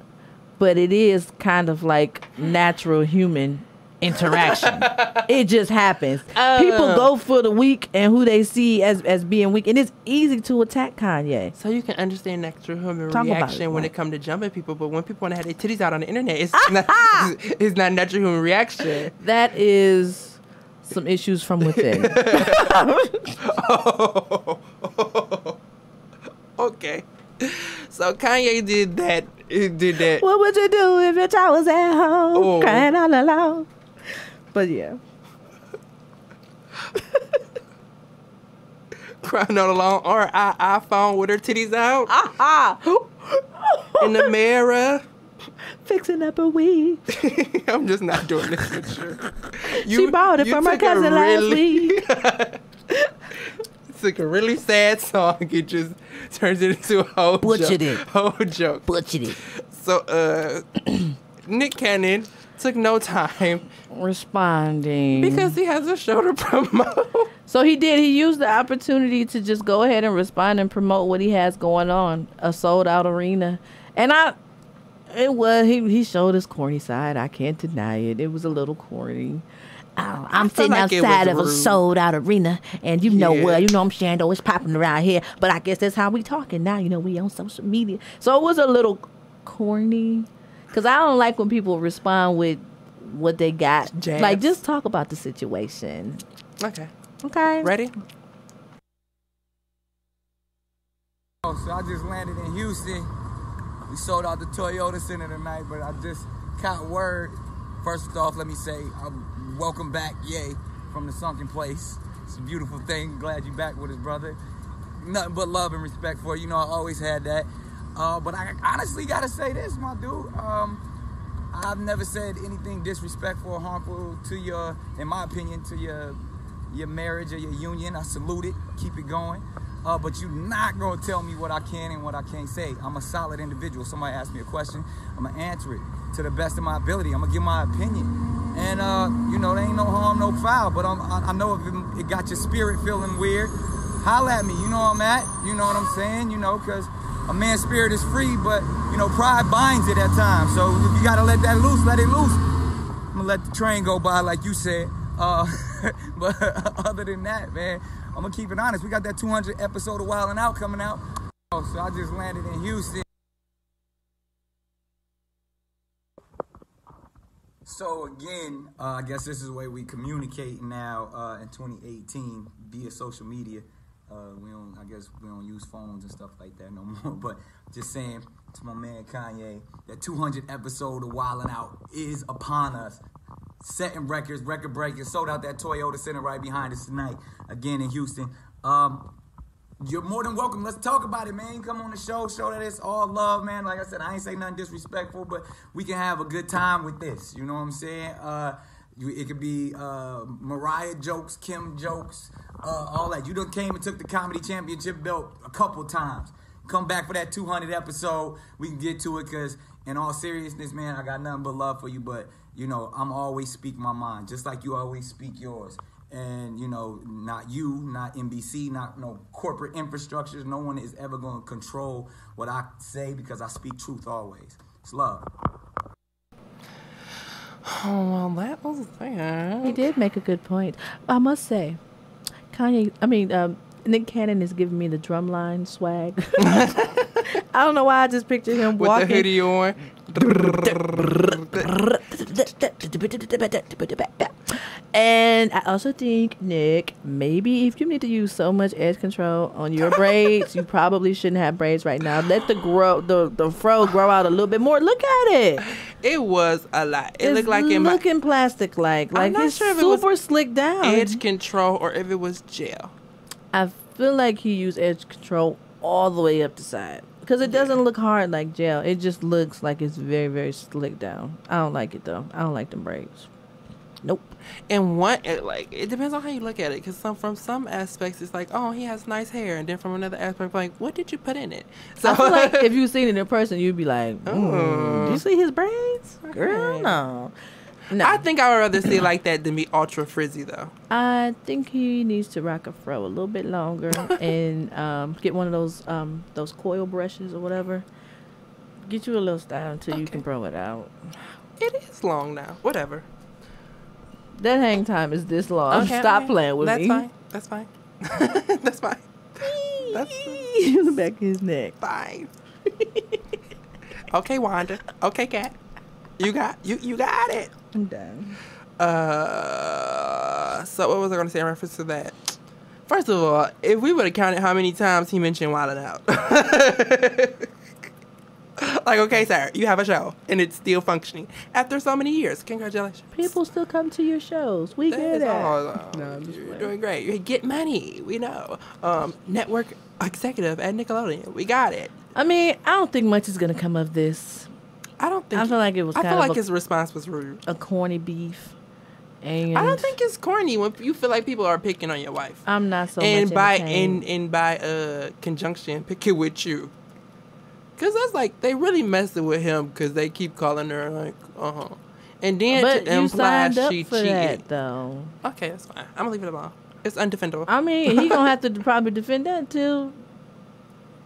but it is kind of like natural human interaction. It just happens. People go for the weak and who they see as being weak, and it's easy to attack Kanye. So you can understand natural human reaction when it comes to jumping people, but when people want to have their titties out on the internet, it's not natural human reaction. That is some issues from within. Okay. So Kanye did that. What would you do if your child was at home crying all alone? But yeah. crying all alone, or an iPhone with her titties out in the mirror. Fixing up a weed. I'm just not doing this with you. She bought it from her cousin last week. It's like a really sad song. It just turns it into a whole joke. Butchered it. So, Nick Cannon took no time responding because he has a show to promote. So he did. He used the opportunity to just go ahead and respond and promote what he has going on, a sold out arena. And he showed his corny side. I can't deny it. It was a little corny. Oh, I'm sitting outside of a sold out arena, and you know I'm Shando. It's popping around here, but I guess that's how we talking now. We on social media, so it was a little corny. Cause I don't like when people respond with what they got. Jabs. Like, just talk about the situation. Okay. Ready? So I just landed in Houston. We sold out the Toyota Center tonight, but I just caught word. First off, let me say, welcome back, Ye, from the sunken place. It's a beautiful thing. Glad you back with us, brother. Nothing but love and respect for you. I always had that. But I honestly gotta say this, my dude. I've never said anything disrespectful or harmful to your, in my opinion, to your marriage or your union. I salute it. Keep it going. But you're not gonna tell me what I can and what I can't say. I'm a solid individual. Somebody asks me a question, I'm gonna answer it to the best of my ability. I'm gonna give my opinion. And there ain't no harm, no foul. But I know if it got your spirit feeling weird, holla at me. You know where I'm at. You know what I'm saying? Because a man's spirit is free, but pride binds it at times. So if you gotta let that loose, let it loose. I'm gonna let the train go by, like you said. But other than that, man, I'm gonna keep it honest. We got that 200 episode of Wildin' Out coming out. So I just landed in Houston. So again, I guess this is the way we communicate now in 2018 via social media. I guess we don't use phones and stuff like that no more. But just saying to my man Kanye, that 200 episode of Wildin' Out is upon us. Setting records, record breaking, sold out that Toyota Center right behind us tonight, again in Houston. You're more than welcome. Let's talk about it, man. Come on the show that it's all love, man. Like I said, I ain't say nothing disrespectful, but we can have a good time with this. You know what I'm saying? It could be Mariah jokes, Kim jokes, all that. You done came and took the comedy championship belt a couple times. Come back for that 200 episode. We can get to it because, in all seriousness, man, I got nothing but love for you. But, I'm always speak my mind, just like you always speak yours. And, not you, not NBC, not no corporate infrastructures. No one is ever going to control what I say because I speak truth always. It's love. Oh, well, that was that. He did make a good point. I must say, Nick Cannon is giving me the drumline swag. I don't know why I just pictured him with walking. the hoodie on. And I also think, Nick, maybe if you need to use so much edge control on your braids, you probably shouldn't have braids right now. Let the fro grow out a little bit more. Look at it. It was a lot. It looked like looking plastic like it's sure super slicked down. Edge control or if it was gel. I feel like he used edge control all the way up the side. Because it doesn't look hard like gel. It just looks like it's very, very slick down. I don't like it, though. I don't like them braids. Nope. And it depends on how you look at it. Because from some aspects, it's like, oh, he has nice hair. And then from another aspect, like, what did you put in it? So I feel like if you seen it in person, you'd be like, do you see his braids? Okay. Girl, no. I think I would rather see it like that than be ultra frizzy, though. I think he needs to rock a fro a little bit longer and get one of those coil brushes or whatever. Get you a little style until you can throw it out. It is long now. Whatever. That hang time is this long. Okay, Stop playing with me. That's fine. That's fine. That's in the back of his neck. Fine. Okay, Wanda. Okay, Kat. You got it. I'm done. So what was I going to say in reference to that? First of all, if we would have counted how many times he mentioned Wildin' Out. Like, okay, sir, you have a show, and it's still functioning after so many years. Congratulations. People still come to your shows. We get it. No, you're doing great. You get money. We know. Network executive at Nickelodeon. We got it. I mean, I don't think much is going to come of this. I don't think. I feel like it was. I feel like his response was rude. A corny beef. And I don't think it's corny when you feel like people are picking on your wife. I'm not so and much by entertained. and by conjunction, picking with you. Cause that's like they really messing with him because they keep calling her like and then but to you imply signed up she for cheated. that, though. Okay, that's fine. I'm gonna leave it alone. It's undefendable. I mean, he gonna have to probably defend that till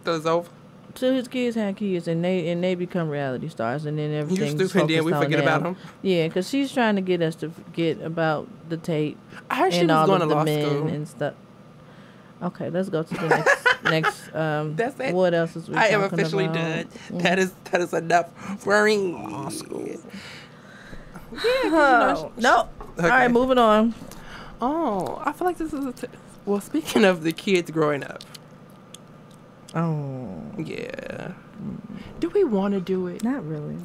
It's over. till his kids have kids and they become reality stars and then everything's You stupid, then we forget about him. Yeah, because she's trying to get us to forget about the tape I heard she and was all going of to the law men school. and stuff. Okay, let's go to the next. That's it. What else is we I am talking officially about? done. Mm. That is enough for me. Law school. Oh, no. Okay. All right, moving on. Oh, I feel like this is well. Speaking of the kids growing up, Oh, yeah. Do we want to do it? not really.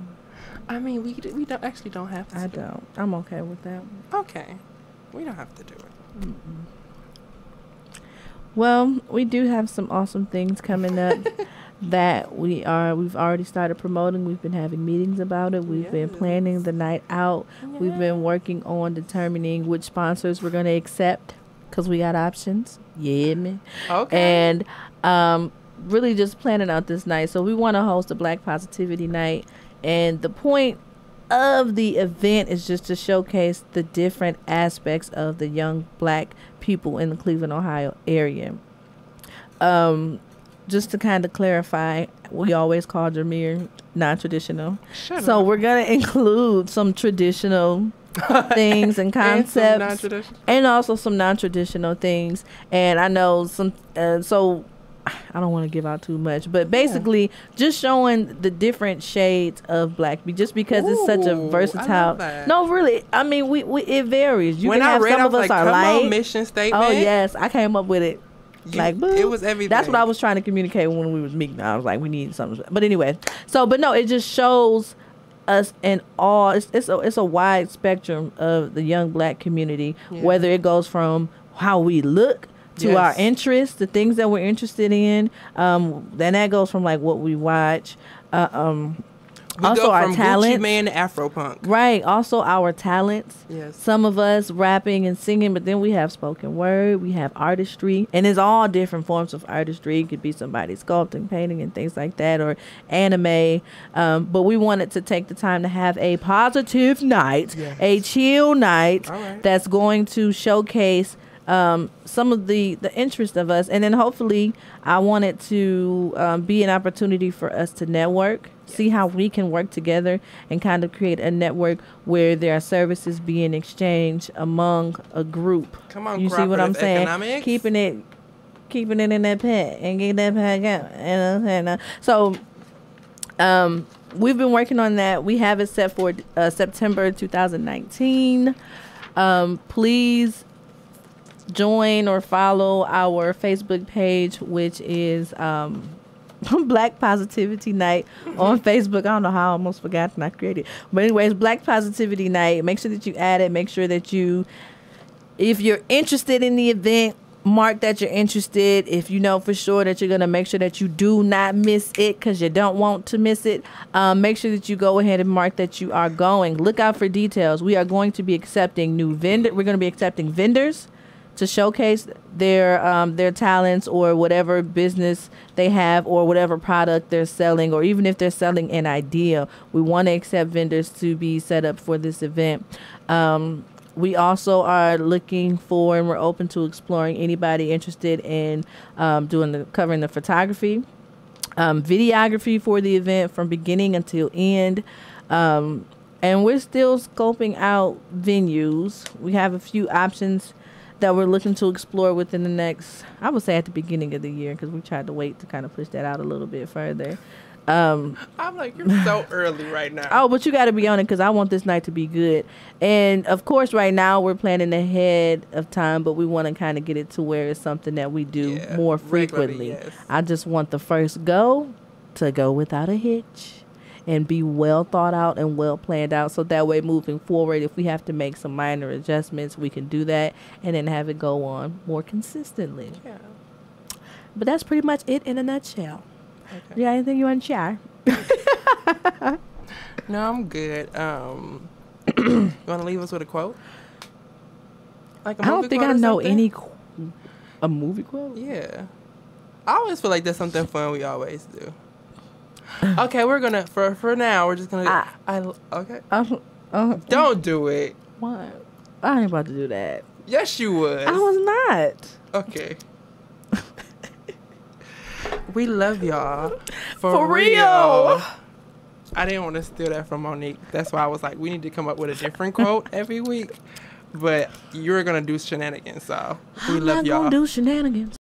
I mean, we don't have to. I don't. I'm okay with that. Okay, we don't have to do it. Well, we do have some awesome things coming up that we've already started promoting. We've been having meetings about it. We've been planning the night out. We've been working on determining which sponsors we're going to accept because we got options. Yeah, man. Okay. And really just planning out this night. So we want to host a Black Positivity Night. And the point of the event is just to showcase the different aspects of the young Black people in the Cleveland, Ohio area. Just to kind of clarify, we always call Jameer non-traditional. So we're going to include some traditional things and concepts and also some non-traditional things. And I know some, so I don't want to give out too much, but basically just showing the different shades of Black, just because it's such a versatile. No, really. I mean, we it varies. You when can I have read, some I of was us like, are come light. on, mission statement. Oh yes, I came up with it. It was everything. That's what I was trying to communicate when we was meeting. I was like, we need something. But anyway, but no, it just shows us in all. It's a wide spectrum of the young Black community, whether it goes from how we look to our interests, the things that we're interested in. Then that goes from like what we watch. We also go our from talents, Gucci Man to Afropunk. right? Also our talents. Yes. Some of us rapping and singing, but then we have spoken word, we have artistry, and it's all different forms of artistry. It could be somebody sculpting, painting, and things like that, or anime. But we wanted to take the time to have a positive night, a chill night that's going to showcase some of the interest of us, and then hopefully I want it to be an opportunity for us to network, see how we can work together and kind of create a network where there are services being exchanged among a group. Come on, you see what I'm saying? economics. Keeping it in that pet and getting that pack out. So we've been working on that. We have it set for September 2019. Please join or follow our Facebook page, which is Black Positivity Night on Facebook. I don't know how I almost forgot and I created. But anyways, Black Positivity Night. Make sure that you add it. Make sure that if you're interested in the event, mark that you're interested. If you know for sure that you're going to make sure that you do not miss it because you don't want to miss it, make sure that you go ahead and mark that you are going. Look out for details. We are going to be accepting We're going to be accepting vendors to showcase their talents or whatever business they have or whatever product they're selling, or even if they're selling an idea. We want to accept vendors to be set up for this event. We also are looking for, and we're open to exploring anybody interested in covering the photography, videography for the event from beginning until end. And we're still scoping out venues. We have a few options that we're looking to explore within the next, I would say at the beginning of the year, because we tried to wait to kind of push that out a little bit further. I'm like, you're so early right now. Oh, but you got to be on it because I want this night to be good. And of course, right now we're planning ahead of time, but we want to kind of get it to where it's something that we do more frequently. Yes. I just want the first go to go without a hitch. and be well thought out and well planned out. So that way, moving forward, if we have to make some minor adjustments, we can do that and then have it go on more consistently. Yeah. But that's pretty much it in a nutshell. Okay. You got anything you want to share? No, I'm good. You want to leave us with a quote? Like a I don't movie think quote I or know something? a movie quote. Yeah. I always feel like that's something fun we always do. Okay, we're gonna for now. We're just gonna. Okay. Don't do it. What? I ain't about to do that. Yes, you would. I was not. Okay. We love y'all. For real. I didn't want to steal that from Monique. That's why I was like, we need to come up with a different quote every week. But you're gonna do shenanigans, so we love y'all. I'm not gonna do shenanigans.